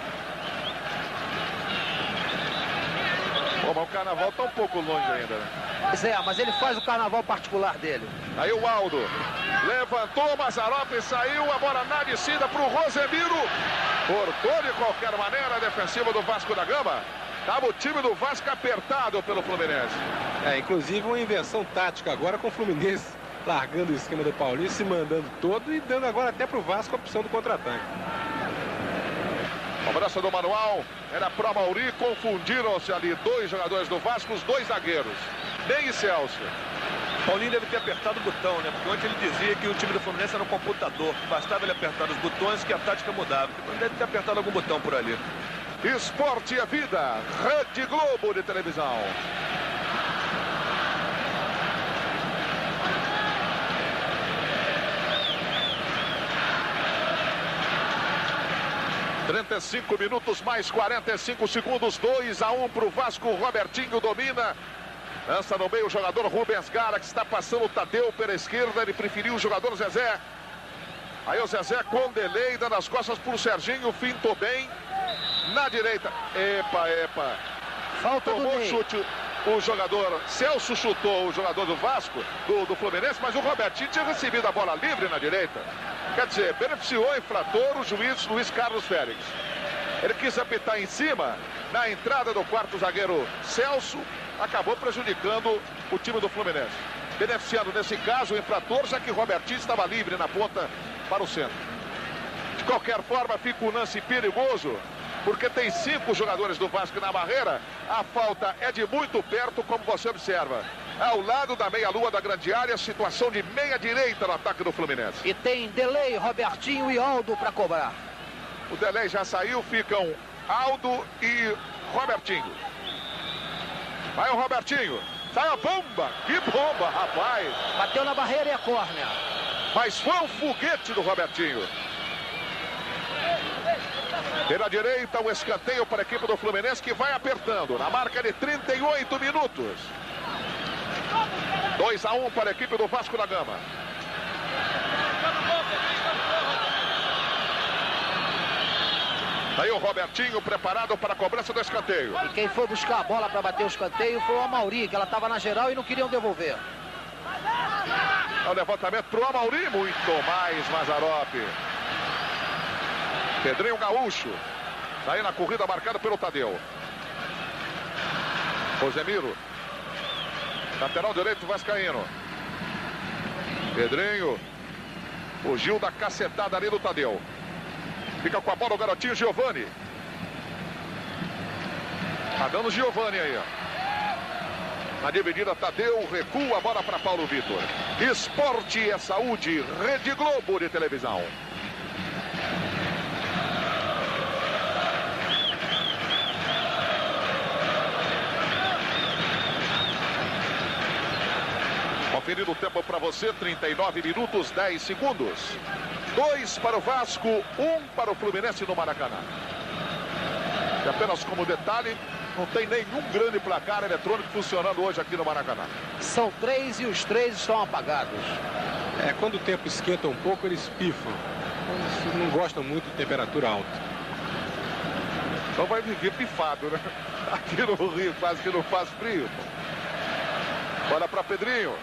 Mas o carnaval está um pouco longe ainda, né? Pois é, mas ele faz o carnaval particular dele. Aí o Aldo levantou, Mazzaropi saiu, a bola na descida para o Rosemiro. Cortou de qualquer maneira a defensiva do Vasco da Gama. Estava o time do Vasco apertado pelo Fluminense. Inclusive uma invenção tática agora com o Fluminense largando o esquema do Paulinho, se mandando todo e dando agora até para o Vasco a opção do contra-ataque. Cobrança do manual, era para Amaury, confundiram-se ali dois jogadores do Vasco, os dois zagueiros, Ney e Celso. Paulinho deve ter apertado o botão, né? Porque ontem ele dizia que o time do Fluminense era um computador. Bastava ele apertar os botões que a tática mudava. Então deve ter apertado algum botão por ali. Esporte é vida, Rede Globo de televisão. ...35 minutos mais 45 segundos, 2-1 para o Vasco. Robertinho domina. Lança no meio o jogador Rubens Gara, que está passando o Tadeu pela esquerda. Ele preferiu o jogador Zezé. Aí o Zezé com delay, dando as costas para o Serginho. Fintou bem. Na direita. Epa. Falta tomou do Ney. Chute. O jogador Celso chutou o jogador do Vasco, do Fluminense, mas o Robertinho tinha recebido a bola livre na direita. Quer dizer, beneficiou o infrator, o juiz Luiz Carlos Félix. Ele quis apitar em cima, na entrada do quarto zagueiro Celso, acabou prejudicando o time do Fluminense. Beneficiando nesse caso o infrator, já que o Robertinho estava livre na ponta para o centro. De qualquer forma, fica um lance perigoso, porque tem 5 jogadores do Vasco na barreira. A falta é de muito perto, como você observa. Ao lado da meia-lua da grande área, situação de meia-direita no ataque do Fluminense. E tem Delay, Robertinho e Aldo para cobrar. O Delay já saiu, ficam Aldo e Robertinho. Vai o Robertinho. Sai a bomba. Que bomba, rapaz. Bateu na barreira e a córnea. Mas foi um foguete do Robertinho. Pela direita, o escanteio para a equipe do Fluminense, que vai apertando na marca de 38 minutos. 2-1 para a equipe do Vasco da Gama. Aí o Robertinho preparado para a cobrança do escanteio. E quem foi buscar a bola para bater o escanteio foi o Amaury, que ela estava na geral e não queriam devolver. O levantamento para o Amaury, muito mais Mazzaropi. Pedrinho Gaúcho. Aí na corrida marcada pelo Tadeu. Rosemiro. Lateral direito vascaíno. Pedrinho. Fugiu da cacetada ali do Tadeu. Fica com a bola o garotinho Giovani. Tá dando Giovani aí, ó. Na dividida, Tadeu recua a bola para Paulo Vitor. Esporte é saúde. Rede Globo de televisão. Conferindo o tempo para você, 39 minutos, 10 segundos. 2 para o Vasco, 1 para o Fluminense no Maracanã. E apenas como detalhe, não tem nenhum grande placar eletrônico funcionando hoje aqui no Maracanã. São 3 e os 3 estão apagados. Quando o tempo esquenta um pouco, eles pifam. Eles não gostam muito de temperatura alta. Então vai viver pifado, né? Aqui no Rio quase que não faz frio. Bola para Pedrinho.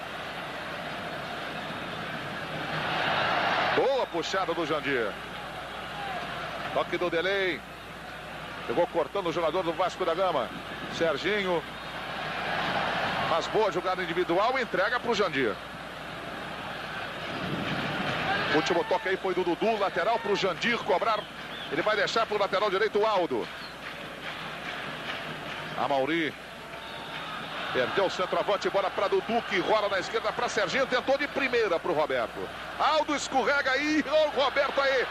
Boa puxada do Jandir. Toque do Delay. Pegou cortando o jogador do Vasco da Gama. Serginho. Mas boa jogada individual. Entrega para o Jandir. O último toque aí foi do Dudu. Lateral para o Jandir cobrar. Ele vai deixar para o lateral direito o Aldo. Amauri. Perdeu o centroavante, bola para Dudu, que rola na esquerda para Serginho, tentou de primeira para o Roberto. Aldo escorrega aí, o Roberto aí.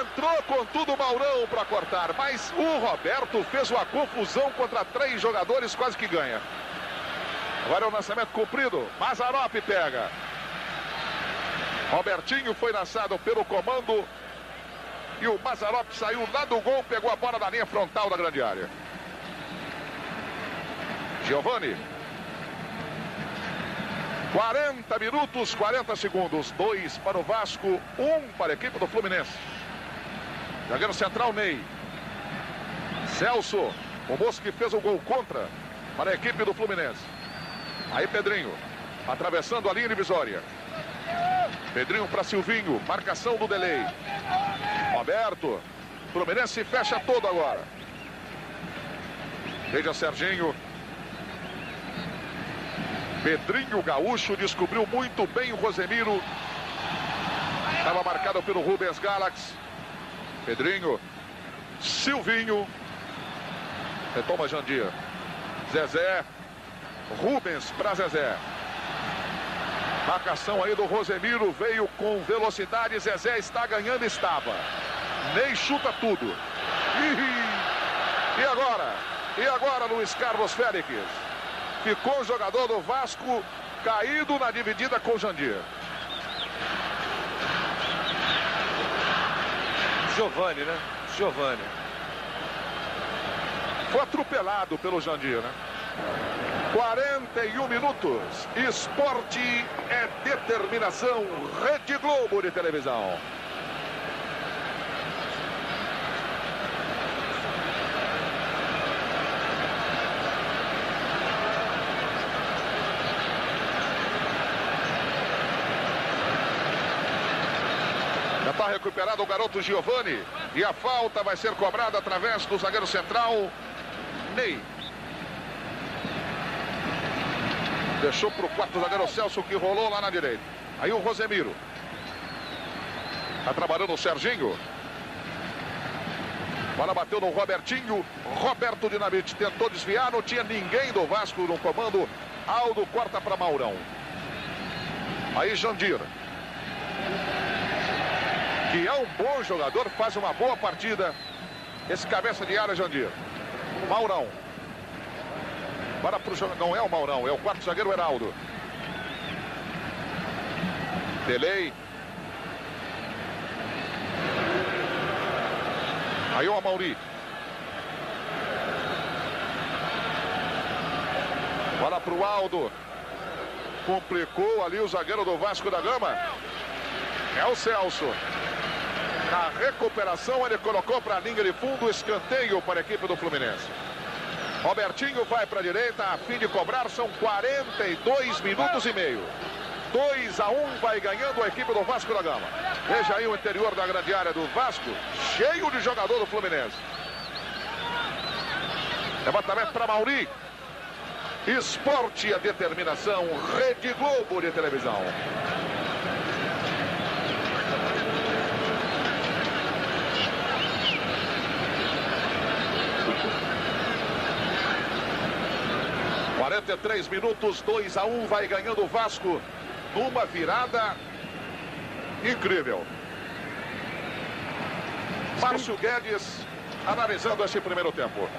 Entrou com tudo o Maurão para cortar, mas o Roberto fez uma confusão contra 3 jogadores, quase que ganha. Agora é o lançamento comprido, Mazzaropi pega. Robertinho foi lançado pelo comando e o Mazzaropi saiu lá do gol, pegou a bola na linha frontal da grande área. Giovani. 40 minutos, 40 segundos. 2 para o Vasco, 1 para a equipe do Fluminense. Zagueiro central, Ney. Celso, o moço que fez o gol contra para a equipe do Fluminense. Aí Pedrinho, atravessando a linha divisória. Pedrinho para Silvinho, marcação do Delay. Roberto, Fluminense fecha todo agora. Veja Serginho. Pedrinho Gaúcho descobriu muito bem o Rosemiro. Estava marcado pelo Rubens Galax. Pedrinho. Silvinho. Retoma Jandir. Zezé. Rubens para Zezé. Marcação aí do Rosemiro. Veio com velocidade. Zezé está ganhando, estava. Ney chuta tudo. E agora? E agora, Luiz Carlos Félix? Ficou o jogador do Vasco caído na dividida com o Jandir. Giovani, né? Giovani. Foi atropelado pelo Jandir, né? 41 minutos. Esporte é determinação. Rede Globo de televisão. Já está recuperado o garoto Giovani. E a falta vai ser cobrada através do zagueiro central, Ney. Deixou para o quarto zagueiro Celso, que rolou lá na direita. Aí o Rosemiro. Está trabalhando o Serginho. Bola bateu no Robertinho. Roberto Dinamite tentou desviar. Não tinha ninguém do Vasco no comando. Aldo corta para Maurão. Aí Jandir, que é um bom jogador, faz uma boa partida. Esse cabeça de área, Jandir. Maurão. Bora pro jogo. Não é o Maurão, é o quarto zagueiro Heraldo. Delay. Aí o Amauri. Bola pro Aldo. Complicou ali o zagueiro do Vasco da Gama. É o Celso. Na recuperação ele colocou para a linha de fundo, escanteio para a equipe do Fluminense. Robertinho vai para a direita a fim de cobrar, são 42 minutos e meio. 2-1 vai ganhando a equipe do Vasco da Gama. Veja aí o interior da grande área do Vasco, cheio de jogador do Fluminense. Levantamento para Mauri. Esporte e a determinação. Rede Globo de televisão. ...43 minutos, 2-1, vai ganhando o Vasco... ...numa virada... incrível. Márcio Guedes... ...analisando esse primeiro tempo.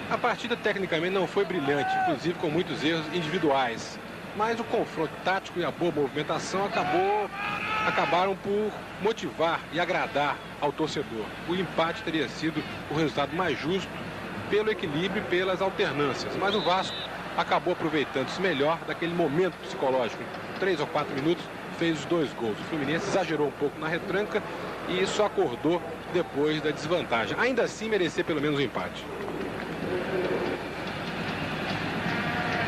A partida tecnicamente não foi brilhante, inclusive com muitos erros individuais. Mas o confronto tático e a boa movimentação acabaram por motivar e agradar ao torcedor. O empate teria sido o resultado mais justo pelo equilíbrio e pelas alternâncias. Mas o Vasco acabou aproveitando-se melhor daquele momento psicológico. 3 ou 4 minutos fez os 2 gols. O Fluminense exagerou um pouco na retranca e só acordou depois da desvantagem. Ainda assim merecia pelo menos um empate.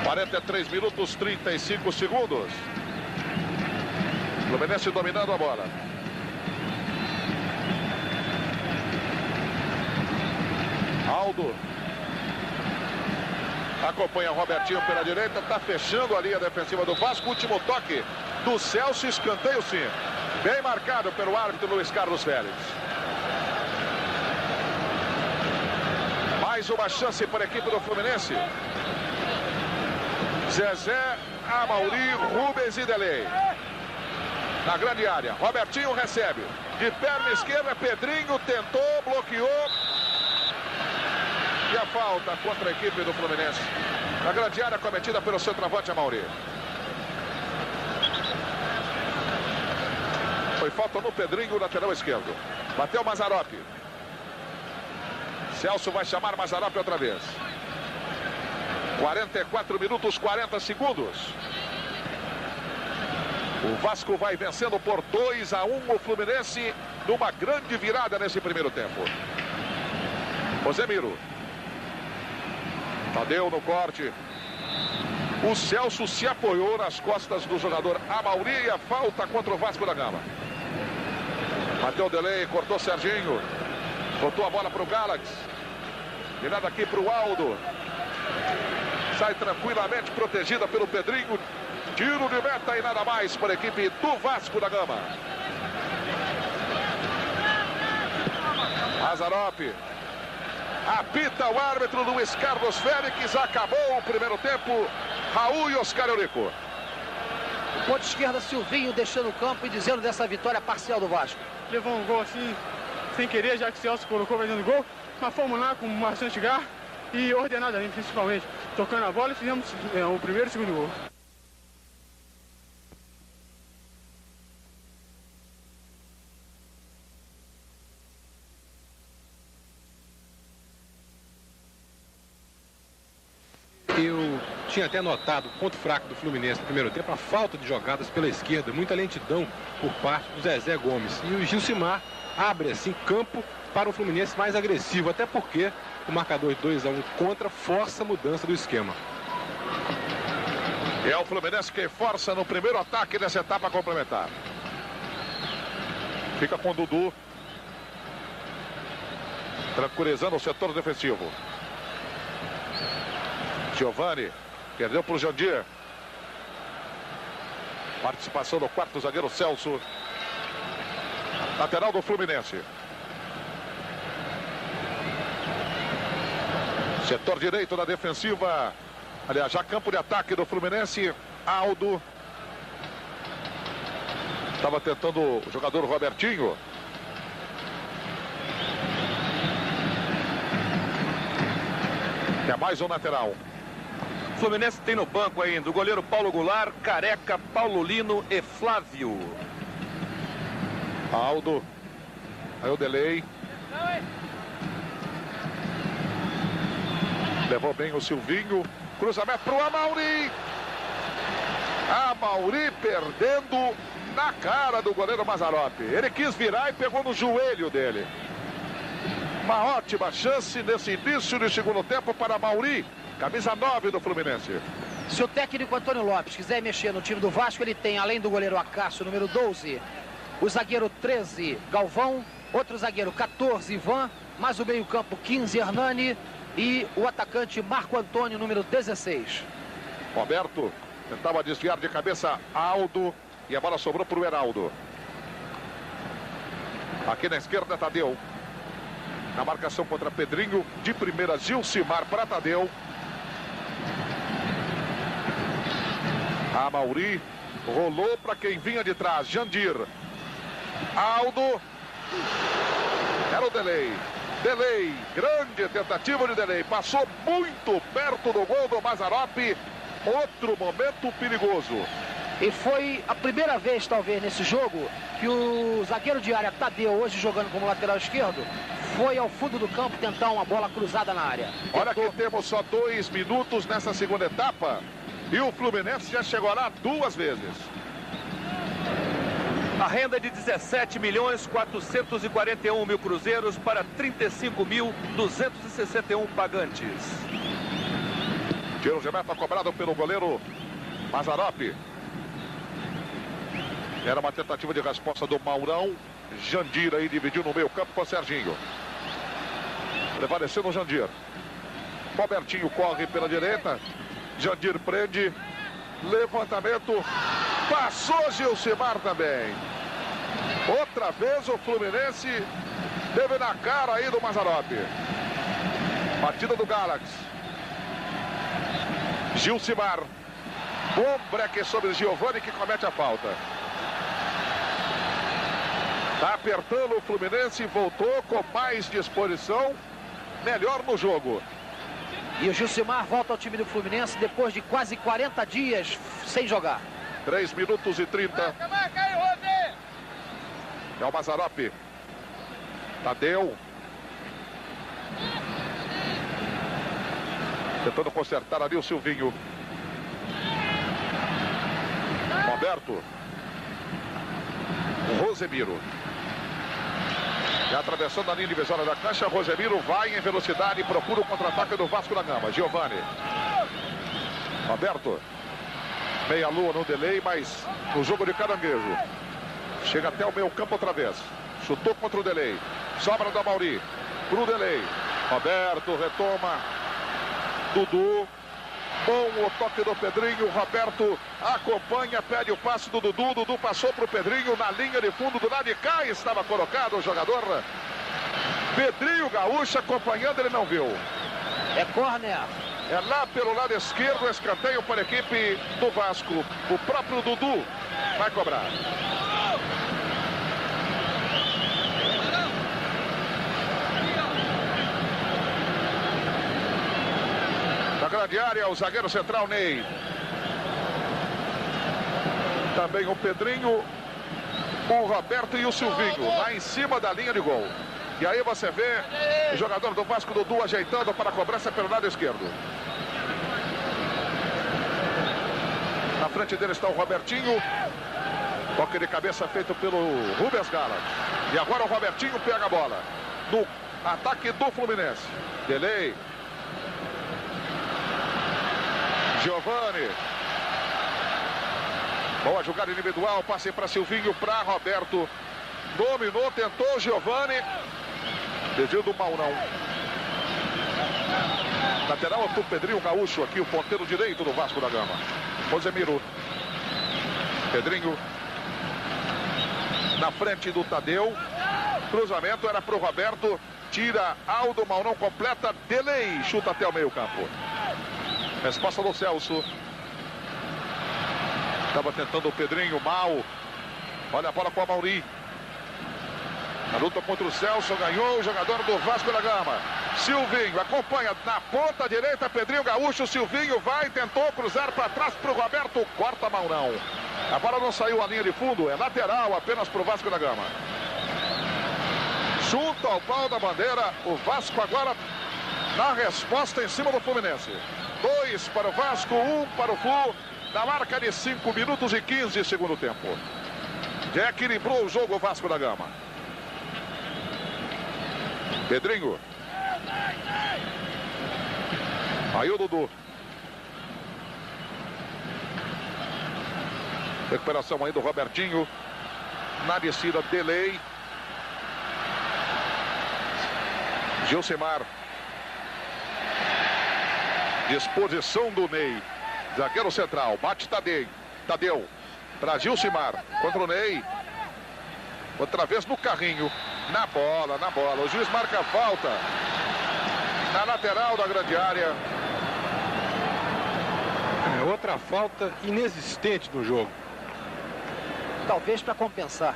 43 minutos, 35 segundos. Fluminense dominando a bola. Aldo. Acompanha o Robertinho pela direita. Está fechando a linha defensiva do Vasco. Último toque do Celso. Escanteio sim. Bem marcado pelo árbitro Luiz Carlos Félix. Mais uma chance para a equipe do Fluminense. Zezé, Amauri, Rubens e Delei. Na grande área. Robertinho recebe. De perna esquerda, Pedrinho tentou, bloqueou. E a falta contra a equipe do Fluminense. Na grande área cometida pelo centroavante Amauri. Foi falta no Pedrinho, lateral esquerdo. Bateu Mazzaropi. Celso vai chamar Mazzaropi outra vez. 44 minutos, 40 segundos. O Vasco vai vencendo por 2-1 o Fluminense numa grande virada nesse primeiro tempo. Rosemiro. Tadeu no corte. O Celso se apoiou nas costas do jogador Amauri e a falta contra o Vasco da Gama. Bateu o Delei, cortou Serginho. Botou a bola para o Galax. Virada aqui para o Aldo. Sai tranquilamente protegida pelo Pedrinho. Tiro de meta e nada mais para a equipe do Vasco da Gama. Mazzaropi. Apita o árbitro Luiz Carlos Félix. Acabou o primeiro tempo. Raul e Oscar Eurico. Ponta esquerda, Silvinho deixando o campo e dizendo dessa vitória parcial do Vasco. Levou um gol assim, sem querer, já que o Celso colocou fazendo gol. Mas fomos lá com bastante garra e ordenadamente, principalmente. Tocando a bola e fizemos o primeiro e o segundo gol. Eu tinha até notado o ponto fraco do Fluminense no primeiro tempo, a falta de jogadas pela esquerda, muita lentidão por parte do Zezé Gomes. E o Gilcimar abre assim campo para o Fluminense mais agressivo, até porque o marcador de 2-1 contra força a mudança do esquema. E é o Fluminense que força no primeiro ataque dessa etapa complementar. Fica com o Dudu. Tranquilizando o setor defensivo. Giovani, perdeu para o Jandir. Participação do quarto zagueiro Celso. Lateral do Fluminense. Setor direito da defensiva. Aliás, já campo de ataque do Fluminense. Aldo. Estava tentando o jogador Robertinho. É mais um lateral. Fluminense tem no banco ainda o goleiro Paulo Goulart, Careca, Paulo Lino e Flávio. Aldo. Aí o Delei. Levou bem o Silvinho. Cruzamento para o Amauri. Amauri perdendo na cara do goleiro Mazzaropi. Ele quis virar e pegou no joelho dele. Uma ótima chance nesse início de segundo tempo para Amauri. Camisa 9 do Fluminense. Se o técnico Antônio Lopes quiser mexer no time do Vasco, ele tem, além do goleiro Acácio, número 12, o zagueiro 13, Galvão, outro zagueiro 14, Ivan, mais o meio-campo 15, Hernani, e o atacante Marco Antônio, número 16. Roberto tentava desviar de cabeça Aldo e a bola sobrou para o Heraldo. Aqui na esquerda, Tadeu. Na marcação contra Pedrinho. De primeira, Gilcimar para Tadeu. Amauri rolou para quem vinha de trás. Jandir. Aldo. Era o Delay. Delay. Grande tentativa de Delay. Passou muito perto do gol do Mazzaropi. Outro momento perigoso. E foi a primeira vez, talvez, nesse jogo, que o zagueiro de área, Tadeu, hoje jogando como lateral esquerdo, foi ao fundo do campo tentar uma bola cruzada na área. Olha que temos só 2 minutos nessa segunda etapa. E o Fluminense já chegou lá 2 vezes. A renda é de 17.441.000 cruzeiros para 35.261 pagantes. Tiro de meta cobrado pelo goleiro Mazzaropi. Era uma tentativa de resposta do Maurão. Jandir aí dividiu no meio campo com o Serginho. Prevalecendo o Jandir. Robertinho corre pela direita. Jandir prende. Levantamento. Passou Gilcimar também. Outra vez o Fluminense teve na cara aí do Mazzaropi. Partida do Galaxy. Gilcimar. Bom breque sobre Giovani que comete a falta. Está apertando o Fluminense, voltou com mais disposição, melhor no jogo. E o Gilcimar volta ao time do Fluminense depois de quase 40 dias sem jogar. 3 minutos e 30. É o Mazzaropi. Tadeu. Tentando consertar ali o Silvinho. Roberto. O Rosemiro. E atravessando a linha divisória da cancha, Rosemiro vai em velocidade e procura o contra-ataque do Vasco da Gama. Giovani. Roberto. Meia lua no delay, mas no jogo de caranguejo. Chega até o meio campo outra vez. Chutou contra o delay. Sobra do Amauri. Pro delay. Roberto retoma. Dudu. Bom o toque do Pedrinho. Roberto acompanha, pede o passe do Dudu. Dudu passou para o Pedrinho na linha de fundo do lado de cá. Estava colocado o jogador Pedrinho Gaúcho acompanhando, ele não viu. É córner. É lá pelo lado esquerdo, escanteio para a equipe do Vasco. O próprio Dudu vai cobrar. Na grande área, o zagueiro central Ney. Também o Pedrinho, o Roberto e o Silvinho, lá em cima da linha de gol. E aí você vê o jogador do Vasco, Dudu, ajeitando para a cobrança pelo lado esquerdo. Na frente dele está o Robertinho. Toque de cabeça feito pelo Rubens Gala. E agora o Robertinho pega a bola. No ataque do Fluminense. Delay. Giovani. Boa jogada individual. Passe para Silvinho, para Roberto. Dominou, tentou Giovani. Desvio do Maurão. Lateral para o Pedrinho Gaúcho aqui, o ponteiro direito do Vasco da Gama. Rosemiro. Pedrinho. Na frente do Tadeu. Cruzamento era para o Roberto. Tira Aldo, Maurão completa. Delay. Chuta até o meio campo. Resposta do Celso. Estava tentando o Pedrinho, mal. Olha a bola com a Mauri. Na luta contra o Celso, ganhou o jogador do Vasco da Gama. Silvinho acompanha na ponta direita, Pedrinho Gaúcho. Silvinho vai, tentou cruzar para trás para o Roberto. Corta Maurão. A bola não saiu à linha de fundo, é lateral apenas para o Vasco da Gama. Junto ao pau da bandeira, o Vasco agora na resposta em cima do Fluminense. 2 para o Vasco, 1 para o Flu. Na marca de 5 minutos e 15 segundo tempo. Já equilibrou o jogo o Vasco da Gama. Pedrinho. Aí o Dudu. Recuperação aí do Robertinho. Na descida, Delay. Disposição do Ney. Zagueiro central. Bate Tadeu. Para Gilcimar. Contra o Ney. Outra vez no carrinho. Na bola. O juiz marca a falta. Na lateral da grande área. Outra falta inexistente no jogo. Talvez para compensar.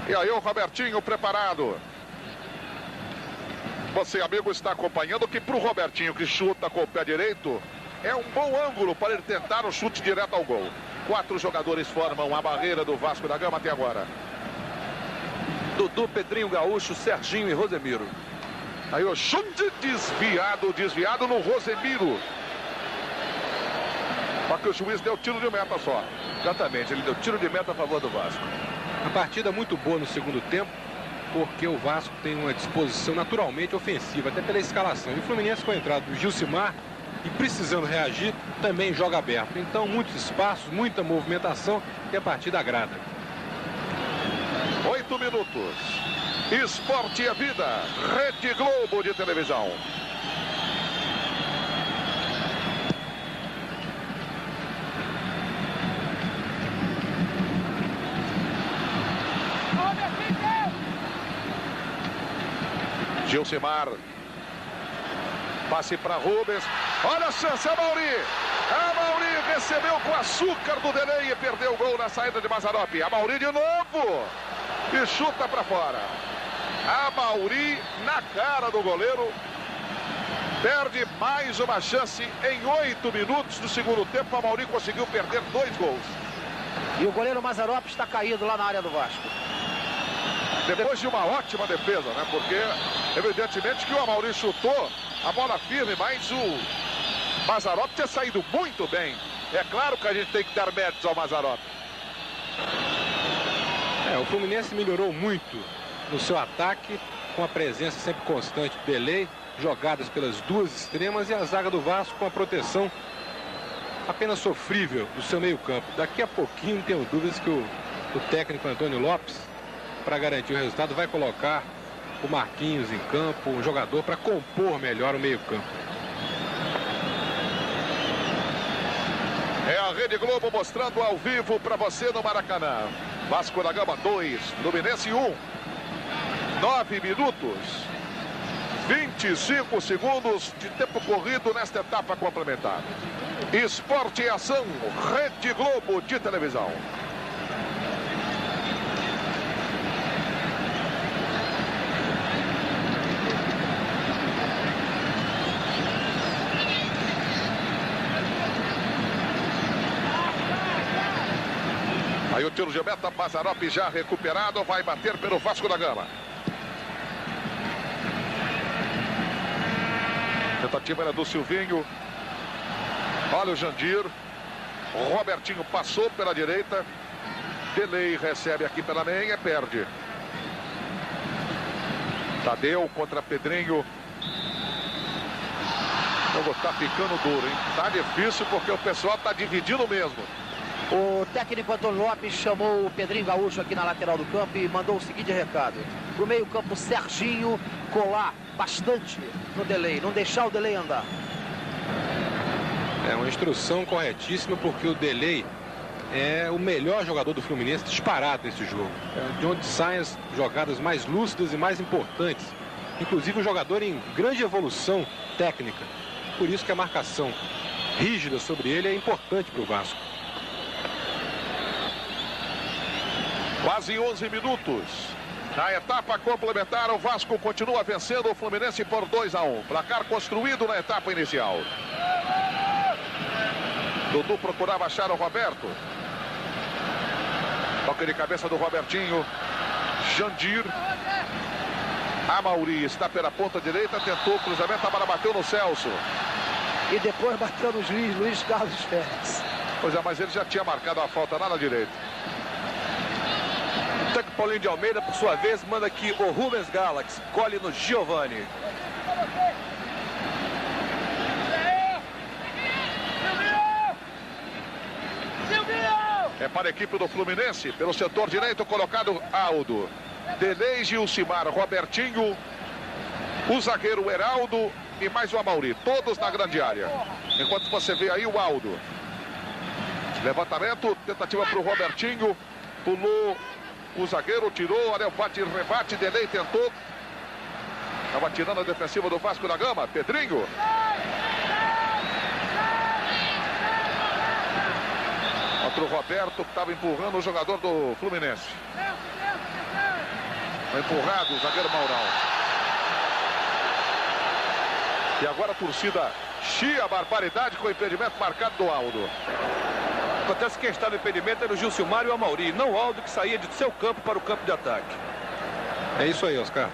E aí o Robertinho preparado. Você, amigo, está acompanhando que para o Robertinho, que chuta com o pé direito, é um bom ângulo para ele tentar o chute direto ao gol. 4 jogadores formam a barreira do Vasco da Gama até agora. Dudu, Pedrinho Gaúcho, Serginho e Rosemiro. Aí o chute desviado no Rosemiro. Só que o juiz deu tiro de meta só. Exatamente, ele deu tiro de meta a favor do Vasco. Uma partida muito boa no segundo tempo, porque o Vasco tem uma disposição naturalmente ofensiva, até pela escalação. E o Fluminense, com a entrada do Gilcimar e precisando reagir, também joga aberto. Então, muitos espaços, muita movimentação e a partida agrada. 8 minutos. Esporte é vida. Rede Globo de televisão. Gilcimar. Passe para Rubens. Olha a chance, Amauri. Amauri recebeu com açúcar do Delay e perdeu o gol na saída de Mazzaropi. Amauri de novo. E chuta para fora. Amauri na cara do goleiro. Perde mais uma chance em 8 minutos do segundo tempo. Amauri conseguiu perder 2 gols. E o goleiro Mazzaropi está caído lá na área do Vasco. Depois de uma ótima defesa, né? Porque, evidentemente, que o Amauri chutou a bola firme, mas o Mazzaropi tinha saído muito bem. É claro que a gente tem que dar méritos ao Mazzaropi. O Fluminense melhorou muito no seu ataque, com a presença sempre constante do Delay, jogadas pelas 2 extremas, e a zaga do Vasco com a proteção apenas sofrível do seu meio-campo. Daqui a pouquinho, não tenho dúvidas que o técnico Antônio Lopes, para garantir o resultado, vai colocar o Marquinhos em campo, um jogador para compor melhor o meio-campo. É a Rede Globo mostrando ao vivo para você no Maracanã. Vasco da Gama 2, Fluminense 1. 9 minutos, 25 segundos de tempo corrido nesta etapa complementar. Esporte e ação, Rede Globo de televisão. Aí o tiro de meta, Mazzaropi já recuperado, vai bater pelo Vasco da Gama. Tentativa era do Silvinho. Olha o Jandir. Robertinho passou pela direita. Delay recebe aqui pela meia, perde. Tadeu contra Pedrinho. O jogo tá ficando duro, hein? Tá difícil porque o pessoal tá dividindo mesmo. O técnico Antônio Lopes chamou o Pedrinho Gaúcho aqui na lateral do campo e mandou o seguinte recado. Pro meio campo, Serginho colar bastante no Delay, não deixar o Delay andar. É uma instrução corretíssima, porque o Delay é o melhor jogador do Fluminense disparado nesse jogo. É de onde saem as jogadas mais lúcidas e mais importantes. Inclusive um jogador em grande evolução técnica. Por isso que a marcação rígida sobre ele é importante para o Vasco. Quase 11 minutos. Na etapa complementar, o Vasco continua vencendo o Fluminense por 2-1. Placar construído na etapa inicial. Dudu procurava achar o Roberto. Toque de cabeça do Robertinho. Jandir. Amauri está pela ponta direita, tentou o cruzamento, a bola bateu no Celso. E depois bateu no juiz Luiz Carlos Félix. Pois é, mas ele já tinha marcado a falta lá na direita. O técnico Paulinho de Almeida, por sua vez, manda aqui o Rubens Galax, colhe no Giovani. É para a equipe do Fluminense, pelo setor direito colocado Aldo. Delay, Gilcimar, Robertinho, o zagueiro Heraldo e mais o Amauri, todos na grande área. Enquanto você vê aí o Aldo. Levantamento, tentativa para o Robertinho, pulou o zagueiro, tirou, Ariel bate, rebate, Delei tentou. Estava tirando a defensiva do Vasco da Gama, Pedrinho. Contra o Roberto, que estava empurrando o jogador do Fluminense. Foi empurrado o zagueiro Maurão. E agora a torcida chia a barbaridade com o impedimento marcado do Aldo. Acontece que quem está no impedimento era o Gilcimar e o Amauri, não o Aldo, que saía de seu campo para o campo de ataque. É isso aí, Oscar.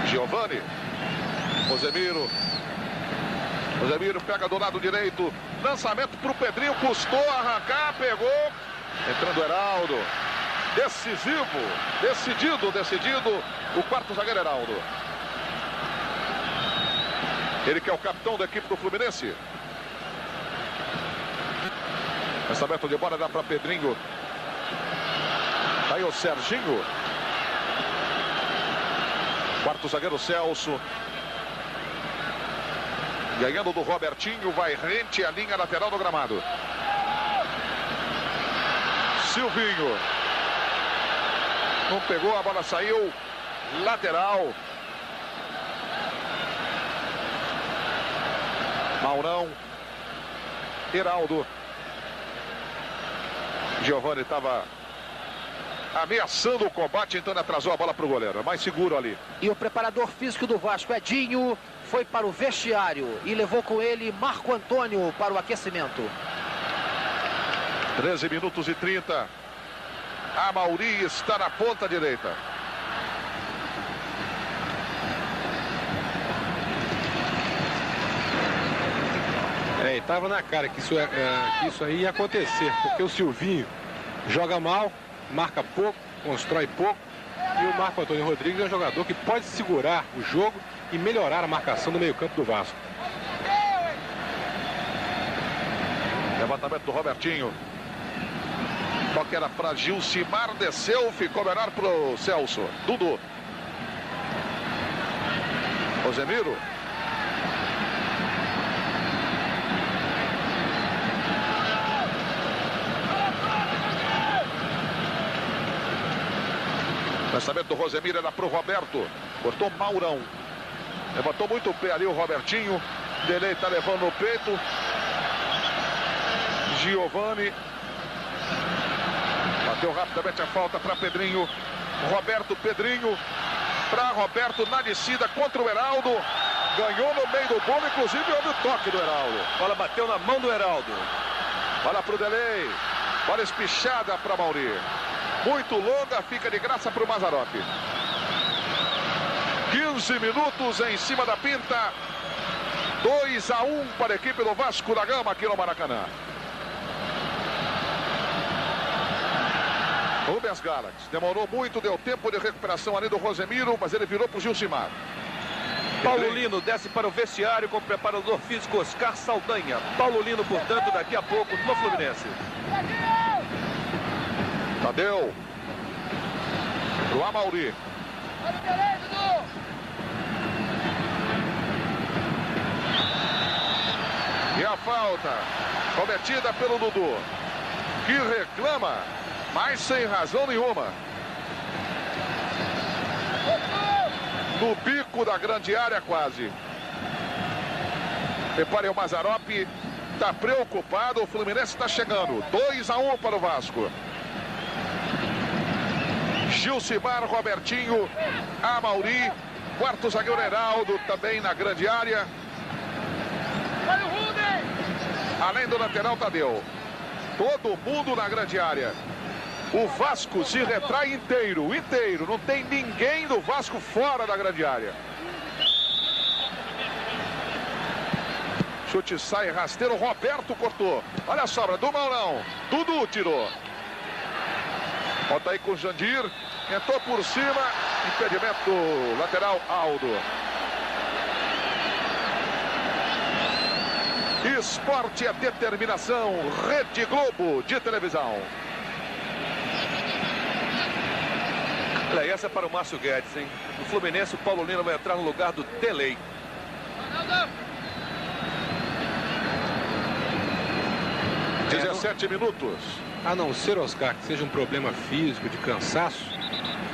Giovani. Rosemiro. Rosemiro pega do lado direito. Lançamento para o Pedrinho. Custou arrancar. Pegou. Entrando o Heraldo. Decisivo. Decidido. O quarto zagueiro Heraldo. Ele que é o capitão da equipe do Fluminense. Lançamento de bola dá para Pedrinho. Aí o Serginho. Quarto zagueiro Celso. Ganhando do Robertinho, vai rente a linha lateral do gramado. Silvinho. Não pegou, a bola saiu. Lateral. Maurão. Heraldo. Giovani estava ameaçando o combate, então atrasou a bola para o goleiro. É mais seguro ali. E o preparador físico do Vasco, Edinho, foi para o vestiário e levou com ele Marco Antônio para o aquecimento. 13 minutos e 30. Amauri está na ponta direita. E estava na cara que isso aí ia acontecer, porque o Silvinho joga mal, marca pouco, constrói pouco, e o Marco Antônio Rodrigues é um jogador que pode segurar o jogo e melhorar a marcação do meio-campo do Vasco. Levantamento do Robertinho. Toque era para Gilcimar, desceu, ficou melhor para o Celso. Dudu. Rosemiro. Lançamento do Rosemiro era para o Roberto. Cortou Maurão. Levantou muito o pé ali o Robertinho. Delei está levando no peito. Giovani. Bateu rapidamente a falta para Pedrinho. Roberto, Pedrinho. Para Roberto na descida contra o Heraldo. Ganhou no meio do bolo, inclusive houve o toque do Heraldo. Bola bateu na mão do Heraldo. Bola para o Delei. Bola espichada para Mauri. Muito longa, fica de graça para o Mazzaropi. 15 minutos em cima da pinta. 2-1 para a equipe do Vasco da Gama aqui no Maracanã. Rubens Galax demorou muito, deu tempo de recuperação ali do Rosemiro, mas ele virou para o Gilcimar. Paulo Lino desce para o vestiário com o preparador físico Oscar Saldanha. Paulo Lino, portanto, daqui a pouco no Fluminense. Tadeu. Pro Amauri. E a falta cometida pelo Dudu, que reclama, mas sem razão nenhuma. No bico da grande área quase. Repare, o Mazzaropi está preocupado, o Fluminense está chegando. 2-1 para o Vasco. Gilcimar, Robertinho, Amauri, quarto zagueiro Heraldo também na grande área. Além do lateral Tadeu. Todo mundo na grande área. O Vasco se retrai inteiro. Não tem ninguém do Vasco fora da grande área. Chute sai rasteiro, Roberto cortou. Olha a sobra do Maurão. Dudu tirou. Volta aí com o Jandir. Entrou por cima. Impedimento do lateral Aldo. Esporte é determinação. Rede Globo de televisão. Olha, essa é para o Márcio Guedes, hein? No Fluminense, o Paulo Lino vai entrar no lugar do Delay. É, 17 minutos. A não ser, Oscar, que seja um problema físico, de cansaço,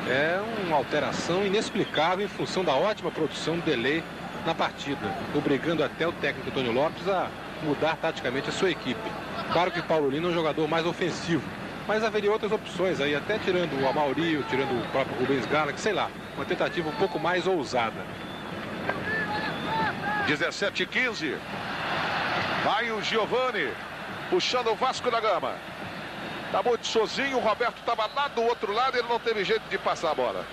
é uma alteração inexplicável em função da ótima produção do Delay na partida, obrigando até o técnico Antônio Lopes a mudar taticamente a sua equipe. Claro que Paulo Lino é um jogador mais ofensivo, mas haveria outras opções aí, até tirando o Amaury, tirando o próprio Rubens Galax, sei lá, uma tentativa um pouco mais ousada. 17-15. Vai o Giovani, puxando o Vasco da Gama. Tá muito sozinho, o Roberto estava lá do outro lado, ele não teve jeito de passar a bola.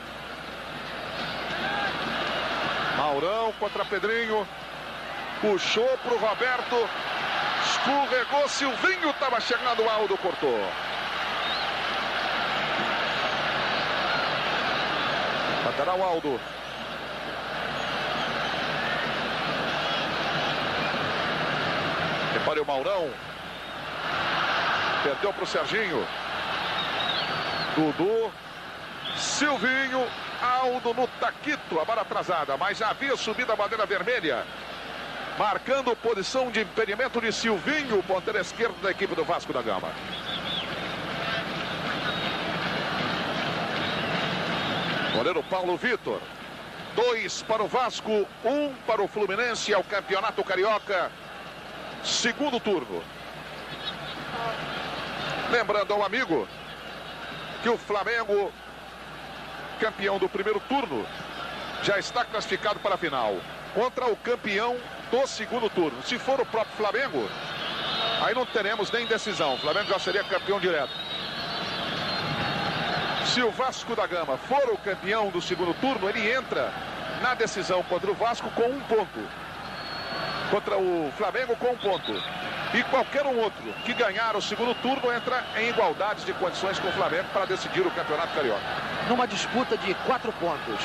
Maurão contra Pedrinho. Puxou pro Roberto. Escorregou, Silvinho estava chegando, o Aldo cortou. Lateral Aldo. Repare o Maurão. Perdeu para o Serginho. Dudu. Silvinho. Aldo no taquito. A bola atrasada, mas já havia subido a bandeira vermelha. Marcando posição de impedimento de Silvinho, ponteiro esquerdo da equipe do Vasco da Gama. Goleiro Paulo Vitor. 2 para o Vasco, 1 para o Fluminense ao Campeonato Carioca. Segundo turno. Lembrando ao amigo que o Flamengo, campeão do primeiro turno, já está classificado para a final contra o campeão do segundo turno. Se for o próprio Flamengo, aí não teremos nem decisão. O Flamengo já seria campeão direto. Se o Vasco da Gama for o campeão do segundo turno, ele entra na decisão contra o Vasco com 1 ponto. Contra o Flamengo com 1 ponto. E qualquer um outro que ganhar o segundo turno entra em igualdade de condições com o Flamengo para decidir o Campeonato Carioca. Numa disputa de 4 pontos.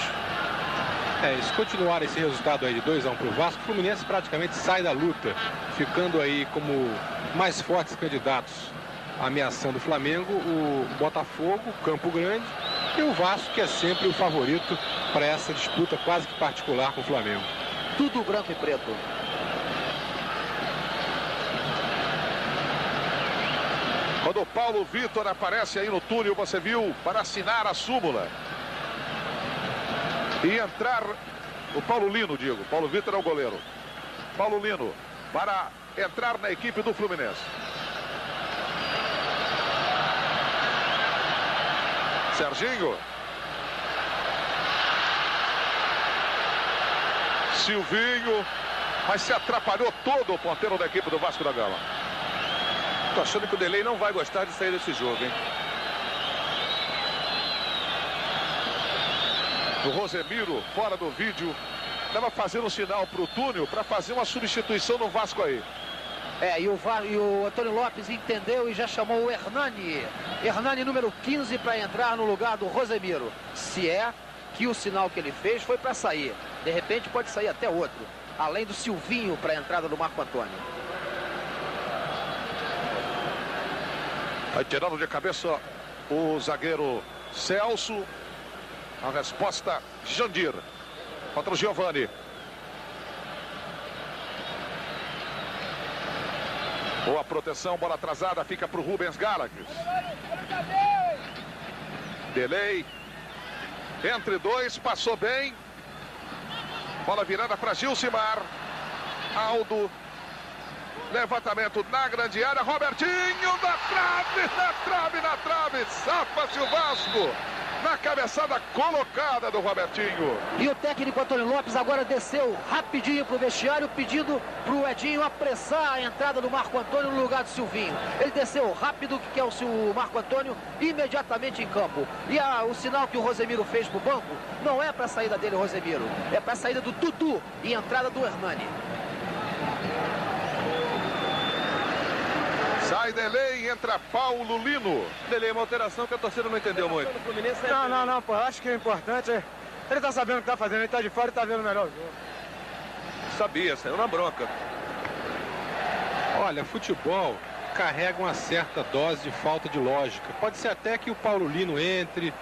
Se continuar esse resultado aí de 2-1 para o Vasco, o Fluminense praticamente sai da luta, ficando aí como mais fortes candidatos, ameaçando o Flamengo, o Botafogo, Campo Grande e o Vasco, que é sempre o favorito para essa disputa quase que particular com o Flamengo. Tudo branco e preto. Quando o Paulo Vitor aparece aí no túnel, você viu, para assinar a súmula. E entrar o Paulo Lino, digo. Paulo Vitor é o goleiro. Paulo Lino para entrar na equipe do Fluminense. Serginho. Silvinho. Mas se atrapalhou todo o ponteiro da equipe do Vasco da Gama. Tô achando que o Delay não vai gostar de sair desse jogo, hein? O Rosemiro, fora do vídeo, estava fazendo um sinal para o túnel para fazer uma substituição no Vasco aí. E o Antônio Lopes entendeu e já chamou o Hernani. Hernani número 15 para entrar no lugar do Rosemiro. Se é que o sinal que ele fez foi para sair. De repente pode sair até outro. Além do Silvinho para a entrada do Marco Antônio. Aí tirando de cabeça o zagueiro Celso. A resposta, Jandir. Contra o Giovani. Boa proteção, bola atrasada, fica para o Rubens Galax. Delay. Entre dois, passou bem. Bola virada para Gilcimar. Aldo. Levantamento na grande área. Robertinho na trave. Safa-se o Vasco. Na cabeçada colocada do Robertinho. E o técnico Antônio Lopes agora desceu rapidinho para o vestiário, pedindo para o Edinho apressar a entrada do Marco Antônio no lugar do Silvinho. Ele desceu rápido, que é o Marco Antônio, imediatamente em campo. E o sinal que o Rosemiro fez para o banco não é para a saída dele, Rosemiro. É para a saída do Dudu e entrada do Hernani. Sai Delay, entra Paulo Lino. Delay é uma alteração que a torcida não entendeu muito. Não, pô, acho que o importante é... Ele tá sabendo o que tá fazendo, ele tá de fora e tá vendo melhor o jogo. Sabia, saiu na bronca. Olha, futebol carrega uma certa dose de falta de lógica. Pode ser até que o Paulo Lino entre,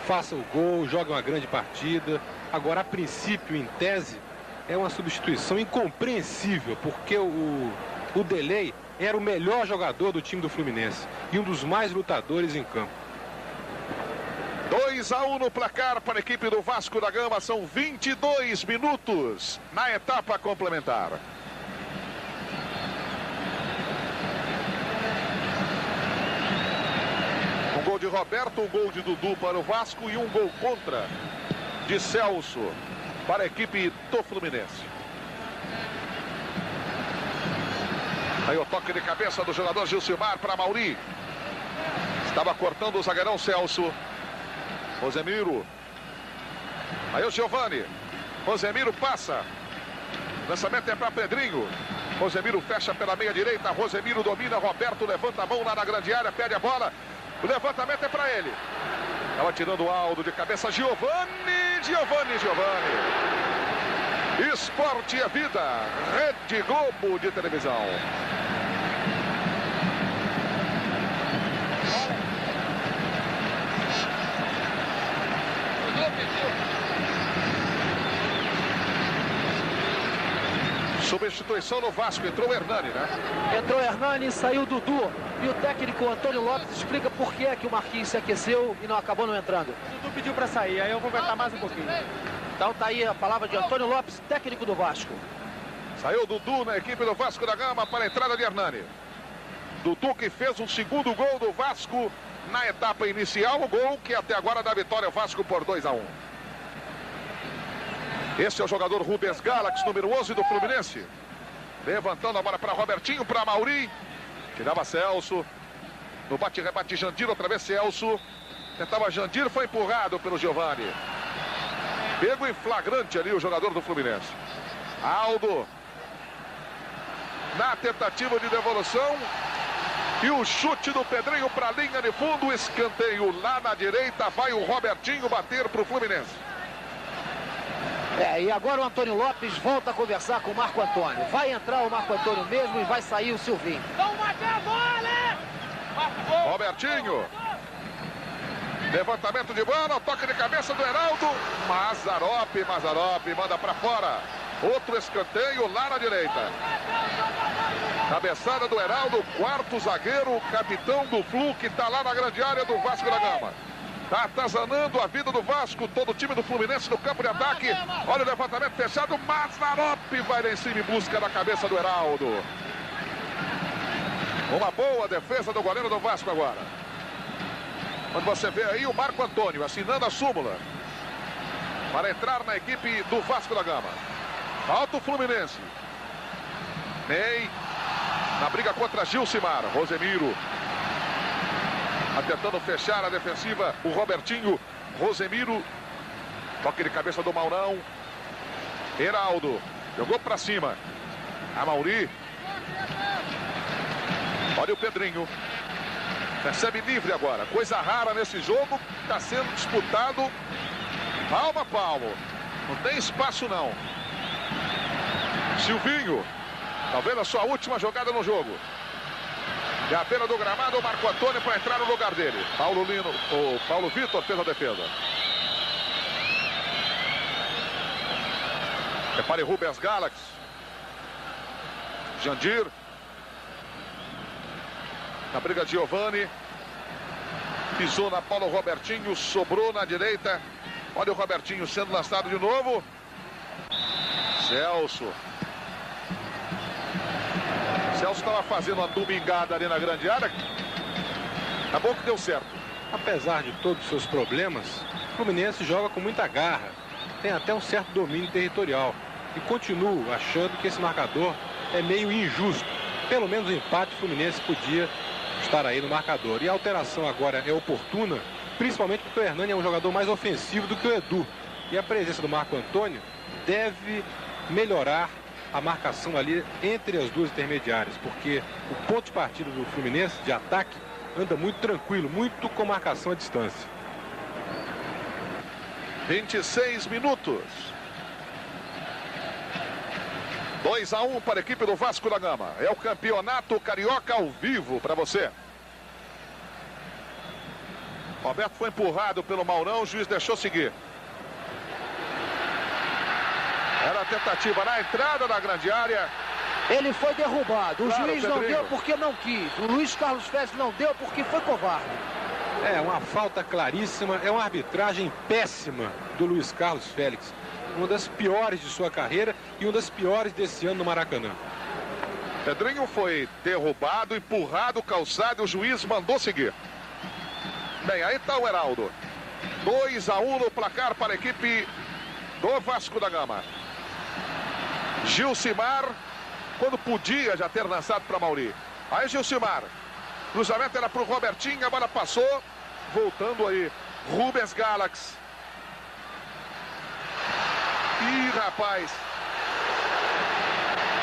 faça o gol, jogue uma grande partida. Agora, a princípio, em tese, é uma substituição incompreensível, porque o Delay era o melhor jogador do time do Fluminense e um dos mais lutadores em campo. 2-1 no placar para a equipe do Vasco da Gama. São 22 minutos na etapa complementar. Um gol de Roberto, um gol de Dudu para o Vasco e um gol contra de Celso para a equipe do Fluminense. Aí o toque de cabeça do jogador Gilcimar para Mauri. Estava cortando o zagueirão Celso. Rosemiro. Aí o Giovani. Rosemiro passa. Lançamento é para Pedrinho. Rosemiro fecha pela meia direita. Rosemiro domina. Roberto levanta a mão lá na grande área. Perde a bola. O levantamento é para ele. Estava tirando o Aldo de cabeça. Giovani. Esporte é vida. Rede Globo de televisão. Substituição no Vasco, entrou o Hernani, né? Entrou o Hernani, saiu o Dudu. E o técnico Antônio Lopes explica por que é que o Marquinhos se aqueceu e não acabou não entrando. O Dudu pediu para sair, aí eu vou aguentar mais um pouquinho. Então tá aí a palavra de Antônio Lopes, técnico do Vasco. Saiu o Dudu na equipe do Vasco da Gama para a entrada de Hernani. Dudu que fez o segundo gol do Vasco na etapa inicial. O gol que até agora dá vitória ao Vasco por 2-1. Esse é o jogador Rubens Galax, número 11 do Fluminense. Levantando a bola para Robertinho, para Mauri. Tirava Celso. No bate-rebate Jandir, outra vez Celso. Tentava Jandir, foi empurrado pelo Giovani. Pego em flagrante ali o jogador do Fluminense. Aldo. Na tentativa de devolução. E o chute do Pedrinho para a linha de fundo. Escanteio lá na direita. Vai o Robertinho bater para o Fluminense. E agora o Antônio Lopes volta a conversar com o Marco Antônio. Vai entrar o Marco Antônio mesmo e vai sair o Silvinho. Robertinho. Levantamento de bola, toque de cabeça do Heraldo. Mazzaropi manda para fora. Outro escanteio lá na direita. Cabeçada do Heraldo, quarto zagueiro, capitão do Flu, que está lá na grande área do Vasco da Gama. Está atazanando a vida do Vasco, todo o time do Fluminense no campo de ataque. Olha o levantamento fechado, Mazzaropi vai lá em cima em busca da cabeça do Heraldo. Uma boa defesa do goleiro do Vasco agora. Quando você vê aí o Marco Antônio assinando a súmula para entrar na equipe do Vasco da Gama. Alto o Fluminense. Ney na briga contra Gilcimar. Rosemiro tentando fechar a defensiva, o Robertinho. Rosemiro, toque de cabeça do Maurão. Heraldo, jogou para cima. A Mauri. Olha o Pedrinho. Recebe livre agora. Coisa rara nesse jogo. Está sendo disputado palmo a palmo. Não tem espaço não. Silvinho. Talvez a sua última jogada no jogo. E à beira do gramado, o Marco Antônio para entrar no lugar dele. O Paulo Vitor fez a defesa. Repare Rubens Galax. Jandir. Na briga de Giovani. Pisou na bola o Robertinho. Sobrou na direita. Olha o Robertinho sendo lançado de novo. Celso. Celso estava fazendo uma domingada ali na grande área. Acabou que deu certo. Apesar de todos os seus problemas, o Fluminense joga com muita garra. Tem até um certo domínio territorial. E continuo achando que esse marcador é meio injusto. Pelo menos o empate o Fluminense podia estar aí no marcador. E a alteração agora é oportuna, principalmente porque o Hernani é um jogador mais ofensivo do que o Edu. E a presença do Marco Antônio deve melhorar a marcação ali entre as duas intermediárias, porque o ponto de partida do Fluminense de ataque anda muito tranquilo, muito com marcação à distância. 26 minutos. 2-1 para a equipe do Vasco da Gama. É o campeonato carioca ao vivo para você. Roberto foi empurrado pelo Maurão, o juiz deixou seguir. Era a tentativa na entrada da grande área. Ele foi derrubado. O juiz não Pedrinho. deu porque não quis. O Luiz Carlos Félix não deu porque foi covarde. É uma falta claríssima, é uma arbitragem péssima do Luiz Carlos Félix. Uma das piores de sua carreira e uma das piores desse ano no Maracanã. Pedrinho foi derrubado, empurrado, calçado e o juiz mandou seguir. Bem, aí está o Heraldo. 2-1 no placar para a equipe do Vasco da Gama. Gilcimar, quando podia já ter lançado para Mauri. Aí Gilcimar. Cruzamento era para o Robertinho, a bola passou. Voltando aí, Rubens Galax. Ih, rapaz.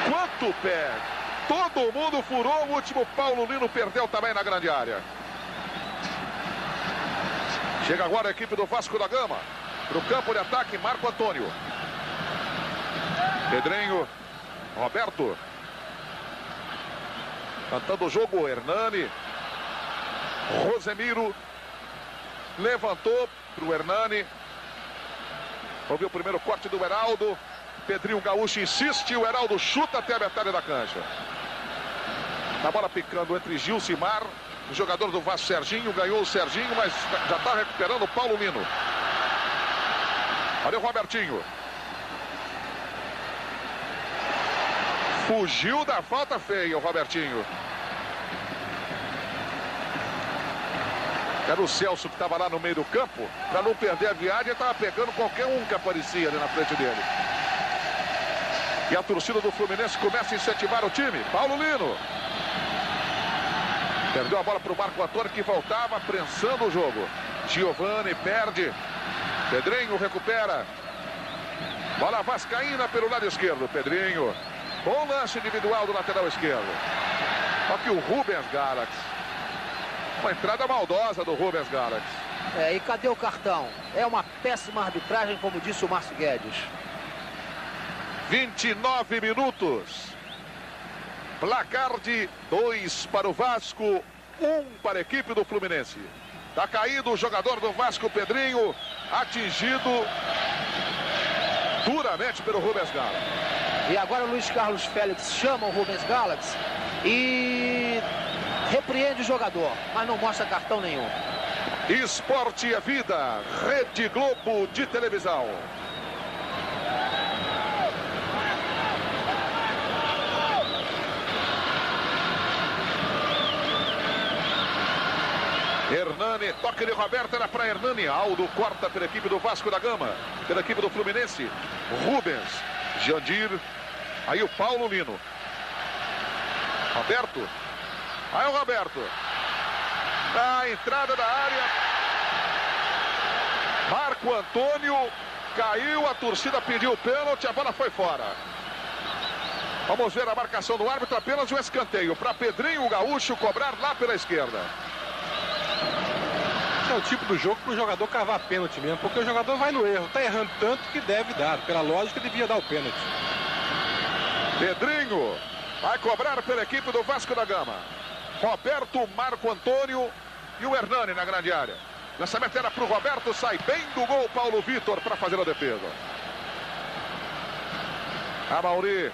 Quanto pé. Todo mundo furou. O último Paulo Lino perdeu também na grande área. Chega agora a equipe do Vasco da Gama. Para o campo de ataque, Marco Antônio. Pedrinho. Roberto. Cantando o jogo, Hernani. Rosemiro. Levantou para o Hernani. Ouviu o primeiro corte do Heraldo. Pedrinho Gaúcho insiste. O Heraldo chuta até a metade da cancha. A bola picando entre Gilcimar. O jogador do Vasco, Serginho. Ganhou o Serginho, mas já está recuperando o Paulo Lino. Olha o Robertinho. Fugiu da falta feia o Robertinho. Era o Celso que estava lá no meio do campo. Para não perder a viagem, ele estava pegando qualquer um que aparecia ali na frente dele. E a torcida do Fluminense começa a incentivar o time. Paulo Lino. Perdeu a bola para o Marco Antônio, que voltava prensando o jogo. Giovani perde. Pedrinho recupera. Bola vascaína pelo lado esquerdo. Pedrinho. Bom lance individual do lateral esquerdo. Só que o Rubens Galax. Uma entrada maldosa do Rubens Galax. E cadê o cartão? É uma péssima arbitragem, como disse o Márcio Guedes. 29 minutos. Placar de 2 para o Vasco, 1 para a equipe do Fluminense. Está caído o jogador do Vasco, Pedrinho, atingido duramente pelo Rubens Galax. E agora o Luiz Carlos Félix chama o Rubens Galax e repreende o jogador, mas não mostra cartão nenhum. Esporte é vida, Rede Globo de televisão. Hernani, toque de Roberto, era para Hernani. Aldo corta pela equipe do Vasco da Gama, pela equipe do Fluminense. Rubens, Jandir, aí o Paulo Lino. Roberto, aí o Roberto. A entrada da área. Marco Antônio caiu, a torcida pediu o pênalti, a bola foi fora. Vamos ver a marcação do árbitro, apenas um escanteio para Pedrinho Gaúcho cobrar lá pela esquerda. É o tipo do jogo para o jogador cavar pênalti mesmo, porque o jogador vai no erro, está errando tanto que deve dar, pela lógica devia dar o pênalti. Pedrinho vai cobrar pela equipe do Vasco da Gama. Roberto, Marco Antônio e o Hernani na grande área. Lançamento era para o Roberto, sai bem do gol Paulo Vitor para fazer a defesa. A Mauri.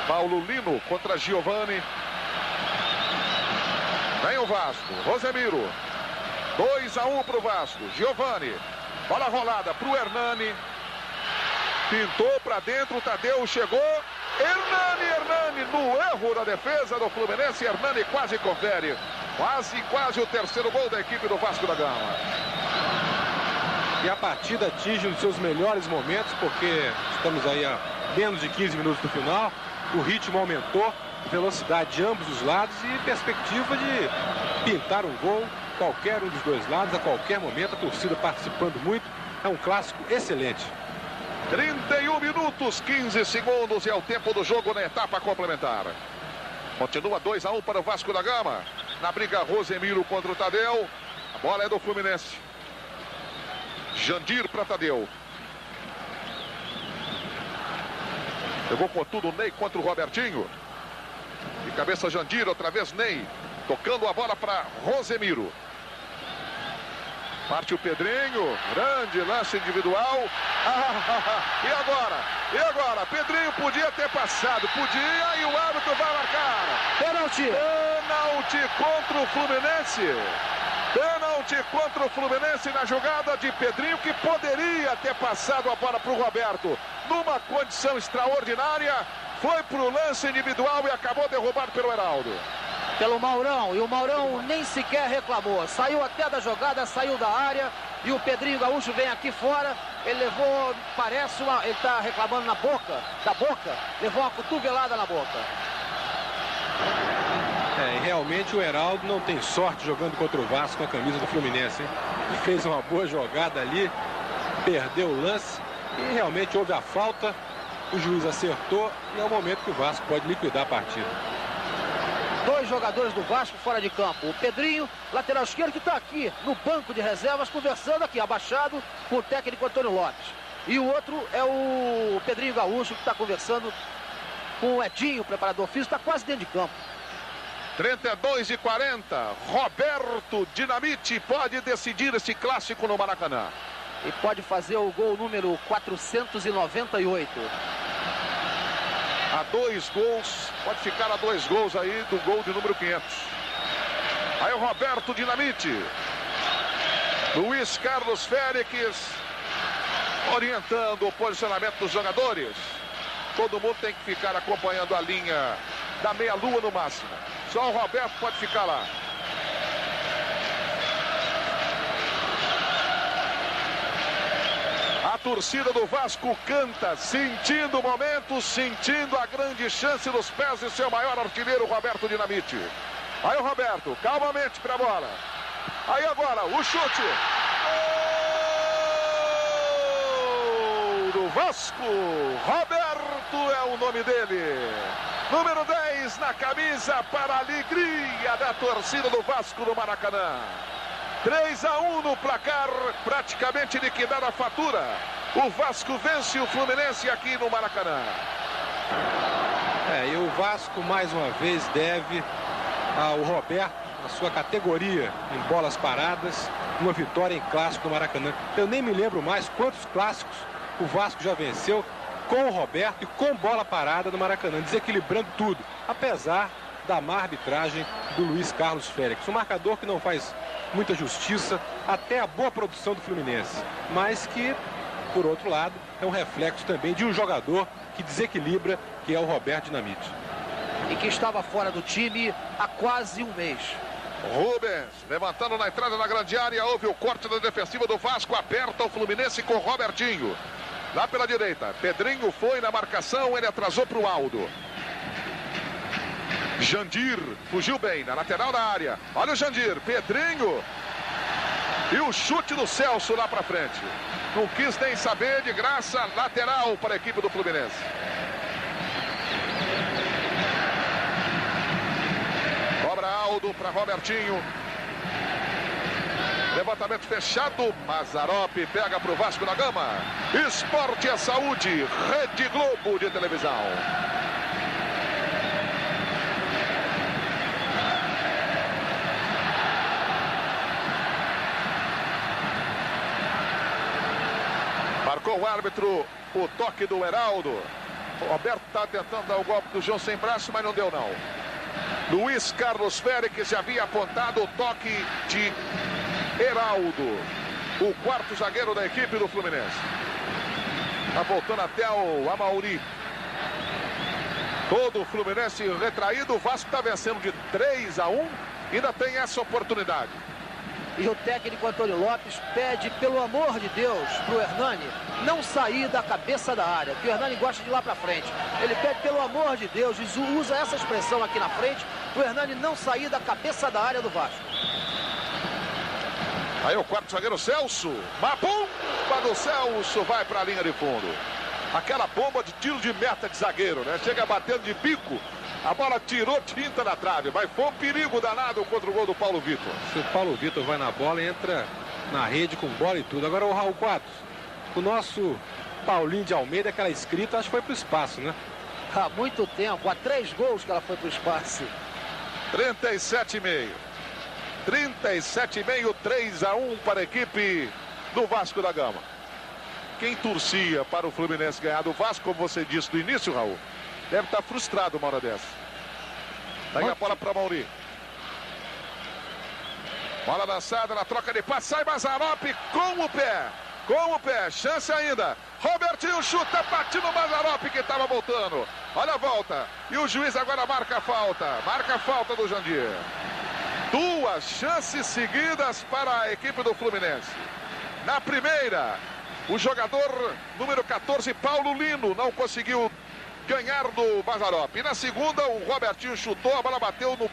Paulo Lino contra Giovani. Vem o Vasco, Rosemiro. 2-1 para o Vasco. Giovani. Bola rolada para o Hernani. Pintou para dentro, o Tadeu chegou. Hernani no erro da defesa do Fluminense. Hernani quase confere. Quase o terceiro gol da equipe do Vasco da Gama. E a partida atinge um dos seus melhores momentos, porque estamos aí a menos de 15 minutos do final. O ritmo aumentou, velocidade de ambos os lados e perspectiva de pintar um gol, qualquer um dos dois lados, a qualquer momento. A torcida participando muito. É um clássico excelente. 31 minutos, 15 segundos e é o tempo do jogo na etapa complementar. Continua 2-1 para o Vasco da Gama. Na briga, Rosemiro contra o Tadeu. A bola é do Fluminense. Jandir para Tadeu. Pegou com tudo o Ney contra o Robertinho. De cabeça Jandir, outra vez Ney. Tocando a bola para Rosemiro. Parte o Pedrinho, grande lance individual. E agora? E agora? Pedrinho podia ter passado, podia, e o árbitro vai marcar. Pênalti! Pênalti contra o Fluminense. Pênalti contra o Fluminense na jogada de Pedrinho, que poderia ter passado a bola para o Roberto. Numa condição extraordinária, foi para o lance individual e acabou derrubado pelo Heraldo. Pelo Maurão, e o Maurão nem sequer reclamou. Saiu até da jogada, saiu da área, e o Pedrinho Gaúcho vem aqui fora. Ele levou, parece uma... Ele está reclamando da boca, levou uma cotovelada na boca. Realmente o Heraldo não tem sorte jogando contra o Vasco com a camisa do Fluminense, hein? Ele fez uma boa jogada ali, perdeu o lance e realmente houve a falta. O juiz acertou e é o momento que o Vasco pode liquidar a partida. 2 jogadores do Vasco fora de campo. O Pedrinho, lateral esquerdo, que está aqui no banco de reservas, conversando aqui, abaixado por o técnico Antônio Lopes. E o outro é o Pedrinho Gaúcho, que está conversando com o Edinho, o preparador físico, está quase dentro de campo. 32:40. Roberto Dinamite pode decidir esse clássico no Maracanã. E pode fazer o gol número 498. A 2 gols, pode ficar a 2 gols aí do gol de número 500. Aí o Roberto Dinamite. Luiz Carlos Félix orientando o posicionamento dos jogadores. Todo mundo tem que ficar acompanhando a linha da meia-lua no máximo. Só o Roberto pode ficar lá. A torcida do Vasco canta, sentindo o momento, sentindo a grande chance nos pés de seu maior artilheiro, Roberto Dinamite. Aí o Roberto, calmamente para a bola. Aí agora, o chute. Gol do Vasco. Roberto é o nome dele. Número 10 na camisa para a alegria da torcida do Vasco no Maracanã. 3-1 no placar, praticamente liquidada a fatura. O Vasco vence o Fluminense aqui no Maracanã. E o Vasco mais uma vez deve ao Roberto, a sua categoria em bolas paradas, uma vitória em clássico no Maracanã. Eu nem me lembro mais quantos clássicos o Vasco já venceu com o Roberto e com bola parada no Maracanã, desequilibrando tudo, apesar da má arbitragem do Luiz Carlos Félix. Um marcador que não faz muita justiça até a boa produção do Fluminense, mas que, por outro lado, é um reflexo também de um jogador que desequilibra, que é o Roberto Dinamite. E que estava fora do time há quase um mês. Rubens, levantando na entrada da grande área, houve o corte da defensiva do Vasco, aperta o Fluminense com o Robertinho. Lá pela direita, Pedrinho foi na marcação, ele atrasou para o Aldo. Jandir fugiu bem na lateral da área. Olha o Jandir, Pedrinho. E o chute do Celso lá para frente. Não quis nem saber, de graça, lateral para a equipe do Fluminense. Cobra Aldo para Robertinho. Levantamento fechado, Mazzaropi pega para o Vasco da Gama. Esporte é saúde, Rede Globo de televisão. Marcou o árbitro o toque do Heraldo. O Roberto está tentando dar o golpe do João sem braço, mas não deu não. Luiz Carlos Félix já havia apontado o toque de Heraldo, o quarto zagueiro da equipe do Fluminense. Está voltando até o Amauri. Todo o Fluminense retraído. O Vasco está vencendo de 3-1. Ainda tem essa oportunidade. E o técnico Antônio Lopes pede, pelo amor de Deus, para o Hernani não sair da cabeça da área, que o Hernani gosta de ir lá para frente. Ele pede, pelo amor de Deus, e usa essa expressão aqui na frente, para o Hernani não sair da cabeça da área do Vasco. Aí o quarto zagueiro Celso. Uma bomba do Celso vai para a linha de fundo. Aquela bomba de tiro de meta de zagueiro, né? Chega batendo de bico. A bola tirou tinta na trave, mas foi um perigo danado contra o gol do Paulo Vitor. Se o Paulo Vitor vai na bola, entra na rede com bola e tudo. Agora o Raul Quadros, o nosso Paulinho de Almeida, aquela escrita, acho que foi para o espaço, né? Há muito tempo, há 3 gols que ela foi para o espaço. 37,5. 37,5, 3-1 para a equipe do Vasco da Gama. Quem torcia para o Fluminense ganhar do Vasco, como você disse no início, Raul, deve estar frustrado uma hora dessa. Daí a bola para Mauri. Bola lançada na troca de passe, sai Mazzaropi com o pé. Com o pé, chance ainda. Robertinho chuta, bate no Mazzaropi que estava voltando. Olha a volta. E o juiz agora marca a falta. Marca a falta do Jandir. 2 chances seguidas para a equipe do Fluminense. Na primeira, o jogador número 14, Paulo Lino, não conseguiu ganhar do Mazzaropi. E na segunda, o Robertinho chutou, a bola bateu no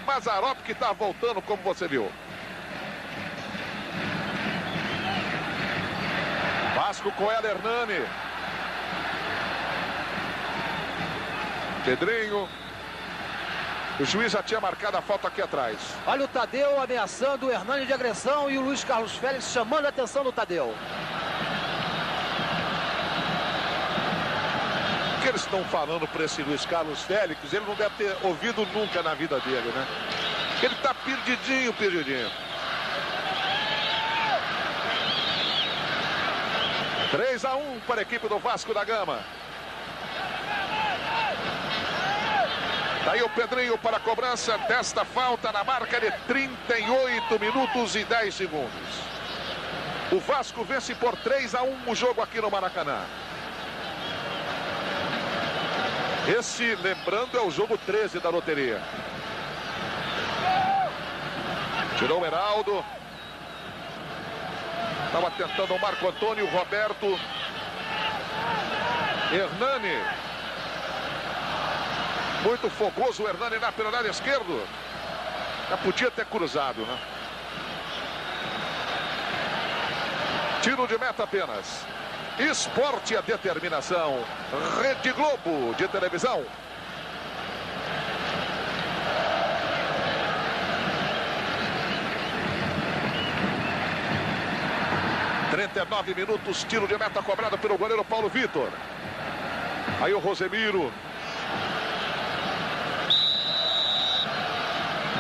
Mazzaropi que está voltando, como você viu. Vasco com El Hernani. Pedrinho. O juiz já tinha marcado a falta aqui atrás. Olha o Tadeu ameaçando o Hernani de agressão e o Luiz Carlos Félix chamando a atenção do Tadeu. O que eles estão falando para esse Luiz Carlos Félix, ele não deve ter ouvido nunca na vida dele, né? Ele tá perdidinho. 3-1 para a equipe do Vasco da Gama. Daí o Pedrinho para a cobrança desta falta na marca de 38 minutos e 10 segundos. O Vasco vence por 3-1 o jogo aqui no Maracanã. Esse, lembrando, é o jogo 13 da loteria. Tirou o Heraldo. Estava tentando o Marco Antônio, Roberto. Hernani. Muito fogoso o Hernani na pelo lado esquerdo. Já podia ter cruzado, né? Tiro de meta apenas. Esporte a determinação. Rede Globo de televisão. (39 minutos, tiro de meta cobrado pelo goleiro Paulo Vitor. Aí o Rosemiro.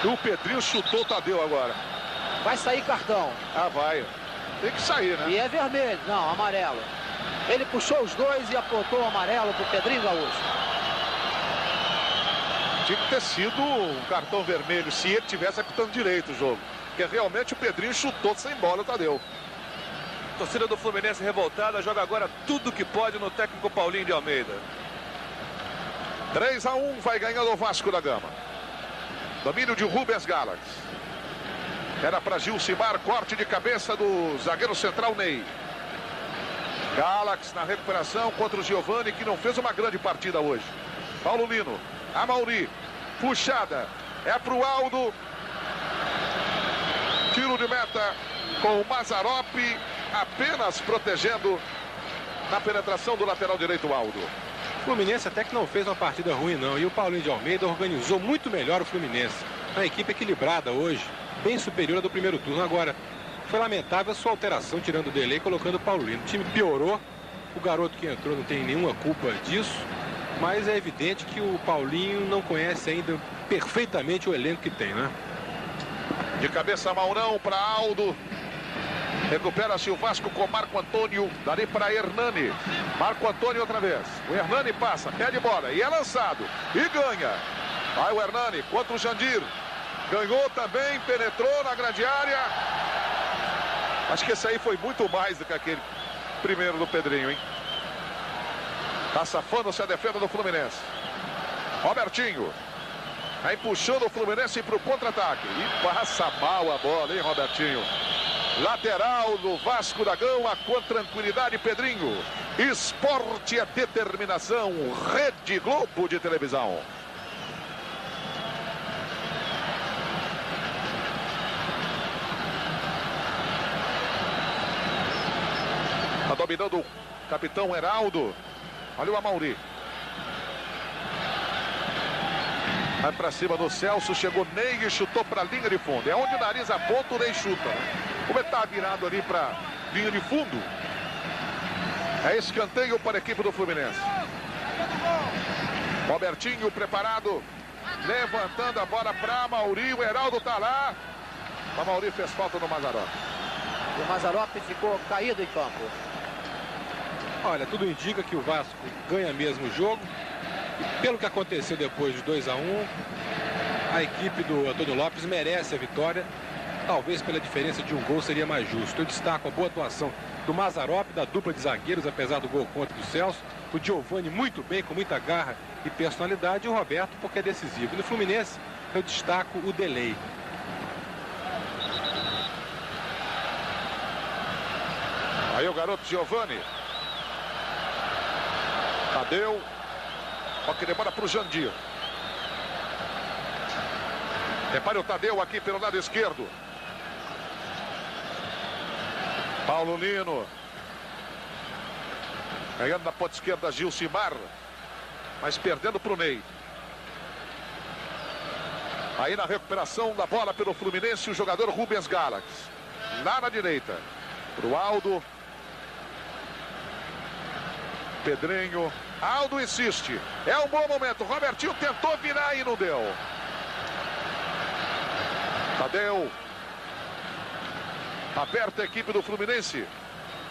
E o Pedrinho chutou o Tadeu agora. Vai sair cartão. Ah, vai. Tem que sair, né? E é vermelho, não, amarelo. Ele puxou os dois e apontou o amarelo pro Pedrinho Gaúcho. Tinha que ter sido um cartão vermelho se ele tivesse apitando direito o jogo. Porque realmente o Pedrinho chutou sem bola o Tadeu. A torcida do Fluminense revoltada joga agora tudo que pode no técnico Paulinho de Almeida. 3-1 vai ganhando o Vasco da Gama. Domínio de Rubens Galax. Era para Gilcimar, corte de cabeça do zagueiro central Ney. Galax na recuperação contra o Giovani, que não fez uma grande partida hoje. Paulo Lino, Amauri, puxada, é para o Aldo. Tiro de meta com o Mazzaropi, apenas protegendo na penetração do lateral direito Aldo. O Fluminense até que não fez uma partida ruim não, e o Paulinho de Almeida organizou muito melhor o Fluminense. Uma equipe equilibrada hoje, bem superior à do primeiro turno. Agora, foi lamentável a sua alteração, tirando o Delay e colocando o Paulo Lino. O time piorou, o garoto que entrou não tem nenhuma culpa disso, mas é evidente que o Paulinho não conhece ainda perfeitamente o elenco que tem, né? De cabeça Maurão para Aldo. Recupera-se o Vasco com Marco Antônio. Dali para Hernani. Marco Antônio outra vez. O Hernani passa, pede bola e é lançado. E ganha. Vai o Hernani contra o Jandir. Ganhou também, penetrou na grande área. Acho que esse aí foi muito mais do que aquele primeiro do Pedrinho, hein? Tá safando-se a defesa do Fluminense. Robertinho. Aí puxando o Fluminense para o contra-ataque. E passa mal a bola, hein, Robertinho? Lateral do Vasco da Gama com tranquilidade, Pedrinho. Esporte a determinação. Rede Globo de televisão. Tá dominando o capitão Heraldo. Olha o Amauri. Vai pra cima do Celso, chegou Ney e chutou pra linha de fundo. É onde o nariz aponta, o Ney chuta, né? Como ele tá virado ali pra linha de fundo. É escanteio para a equipe do Fluminense. Robertinho preparado. Levantando a bola pra Amauri. O Heraldo tá lá. O Amauri fez falta no Mazzaropi. O Mazzaropi ficou caído em campo. Olha, tudo indica que o Vasco ganha mesmo o jogo. E pelo que aconteceu depois de 2 a 1, a equipe do Antônio Lopes merece a vitória. Talvez pela diferença de um gol seria mais justo. Eu destaco a boa atuação do Mazzaropi, da dupla de zagueiros, apesar do gol contra do Celso. O Giovani muito bem, com muita garra e personalidade. E o Roberto, porque é decisivo. E no Fluminense, eu destaco o Delay. Aí o garoto Giovani. Tadeu. Toque de bola para o Jandir. Repare o Tadeu aqui pelo lado esquerdo. Paulo Lino. Ganhando na ponta esquerda Gilcimar. Mas perdendo para o Ney. Aí na recuperação da bola pelo Fluminense, o jogador Rubens Galax. Lá na direita. Para o Aldo. Pedrinho. Aldo insiste. É um bom momento. Robertinho tentou virar e não deu. Tadeu. Aperta a equipe do Fluminense.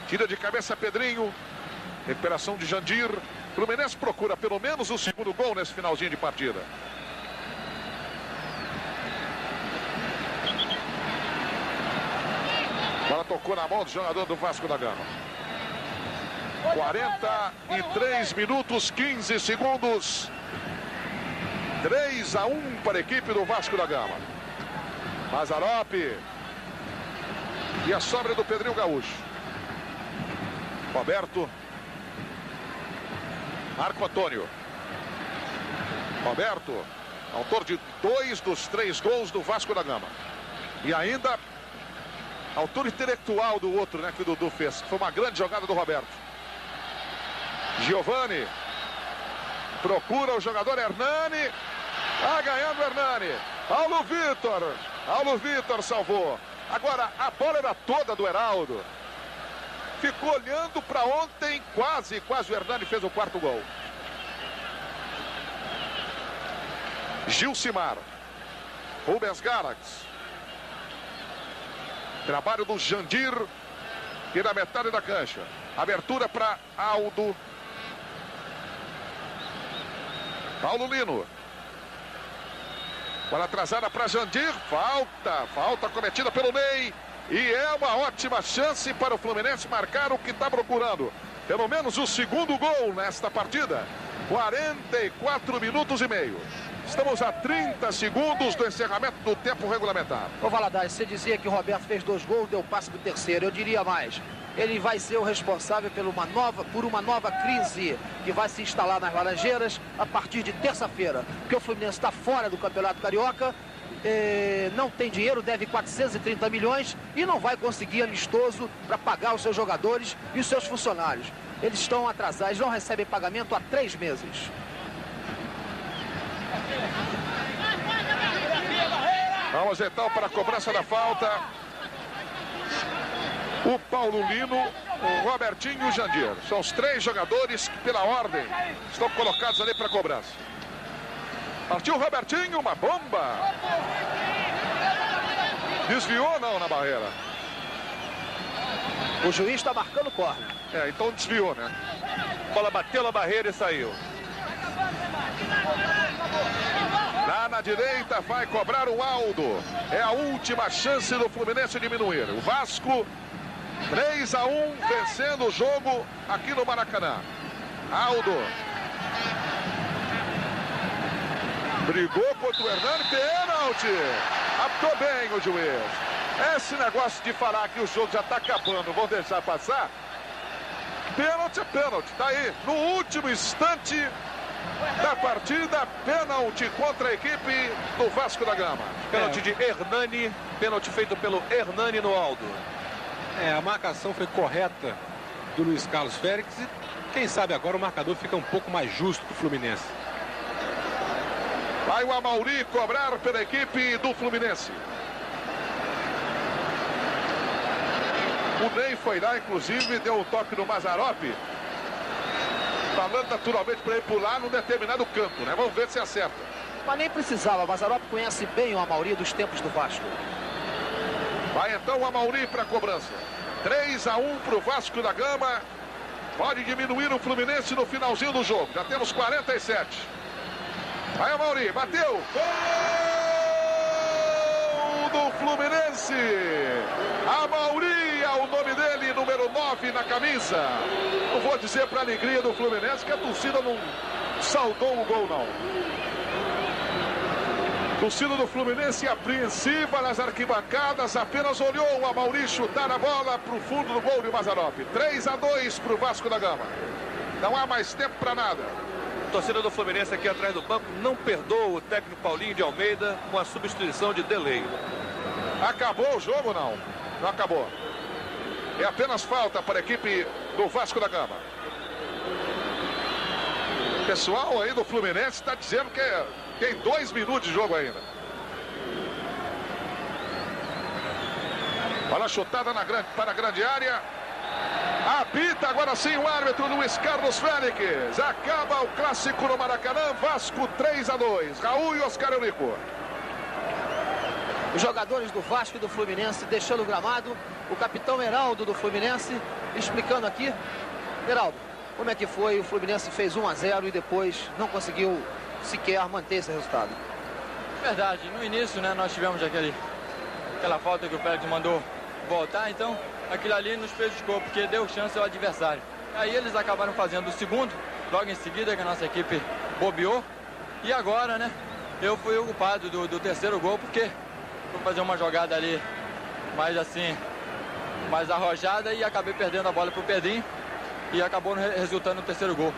Tira de cabeça Pedrinho. Recuperação de Jandir. Fluminense procura pelo menos o segundo gol nesse finalzinho de partida. Bola tocou na mão do jogador do Vasco da Gama. 43 minutos, 15 segundos. 3 a 1 para a equipe do Vasco da Gama. Mazzaropi. E a sobra do Pedrinho Gaúcho. Roberto. Marco Antônio. Roberto. Autor de 2 dos 3 gols do Vasco da Gama. E ainda autor intelectual do outro, né, que o Dudu fez. Foi uma grande jogada do Roberto. Giovani. Procura o jogador Hernani. Tá ganhando o Hernani. Paulo Vitor. Paulo Vitor salvou. Agora, a bola era toda do Heraldo. Ficou olhando para ontem. Quase o Hernani fez o 4º gol. Gilcimar. Rubens Galax. Trabalho do Jandir. E na metade da cancha. Abertura para Aldo. Paulo Lino. Bola atrasada para Jandir. Falta cometida pelo Ney. E é uma ótima chance para o Fluminense marcar o que está procurando. Pelo menos o segundo gol nesta partida. 44 minutos e meio. Estamos a 30 segundos do encerramento do tempo regulamentar. Ô Valadares, você dizia que o Roberto fez 2 gols, deu passe pro terceiro. Eu diria mais. Ele vai ser o responsável por uma nova crise que vai se instalar nas Laranjeiras a partir de terça-feira. Porque o Fluminense está fora do Campeonato Carioca, não tem dinheiro, deve 430 milhões e não vai conseguir amistoso para pagar os seus jogadores e os seus funcionários. Eles estão atrasados, eles não recebem pagamento há 3 meses. Vamos então para a cobrança da falta. O Paulo Lino, o Robertinho e o Jandir. São os 3 jogadores que, pela ordem, estão colocados ali para a cobrança. Partiu o Robertinho, uma bomba. Desviou não na barreira. O juiz está marcando córner. Então desviou, né? A bola bateu na barreira e saiu. Lá na direita vai cobrar o Aldo. É a última chance do Fluminense diminuir. O Vasco 3 a 1 vencendo o jogo aqui no Maracanã. Aldo. Brigou contra o Hernani. Pênalti. Apitou bem o juiz. Esse negócio de falar que o jogo já está acabando, vou deixar passar. Pênalti é pênalti. Tá aí. No último instante da partida, pênalti contra a equipe do Vasco da Gama. Pênalti de Hernani, pênalti feito pelo Hernani no Aldo. A marcação foi correta do Luiz Carlos Félix e quem sabe agora o marcador fica um pouco mais justo para o Fluminense. Vai o Amauri cobrar pela equipe do Fluminense. O Ney foi lá, inclusive, deu um toque no Mazzaropi. Falando naturalmente para ele pular num determinado campo, né? Vamos ver se acerta. Mas nem precisava. O Mazzaropi conhece bem o Amauri dos tempos do Vasco. Vai então o Amauri para a cobrança. 3-1 para o Vasco da Gama. Pode diminuir o Fluminense no finalzinho do jogo. Já temos 47. Vai Amauri, bateu. Gol do Fluminense. Amauri é o nome dele, número 9 na camisa. Não vou dizer para a alegria do Fluminense que a torcida não saudou o gol, não. Torcida do Fluminense apreensiva nas arquibancadas, apenas olhou o Amauri chutar a bola para o fundo do gol de Mazarop. 3-2 para o Vasco da Gama. Não há mais tempo para nada. A torcida do Fluminense aqui atrás do banco não perdoa o técnico Paulinho de Almeida com a substituição de Delay. Acabou o jogo, não? Não acabou. É apenas falta para a equipe do Vasco da Gama. O pessoal aí do Fluminense está dizendo que tem 2 minutos de jogo ainda. Bola chutada para a grande área. Apita agora sim o árbitro Luiz Carlos Félix. Acaba o clássico no Maracanã. Vasco 3-2. Raul e Oscar Eurico. Os jogadores do Vasco e do Fluminense deixando o gramado. O capitão Heraldo do Fluminense explicando aqui. Heraldo, como é que foi? O Fluminense fez 1-0 e depois não conseguiu sequer manter esse resultado. Verdade, no início, né, nós tivemos aquela falta que o Félix mandou voltar, então aquilo ali nos prejudicou, porque deu chance ao adversário. Aí eles acabaram fazendo o segundo, logo em seguida que a nossa equipe bobeou, e agora, né, eu fui o culpado do terceiro gol, porque fui fazer uma jogada ali mais arrojada e acabei perdendo a bola pro Pedrinho, e acabou resultando no terceiro gol.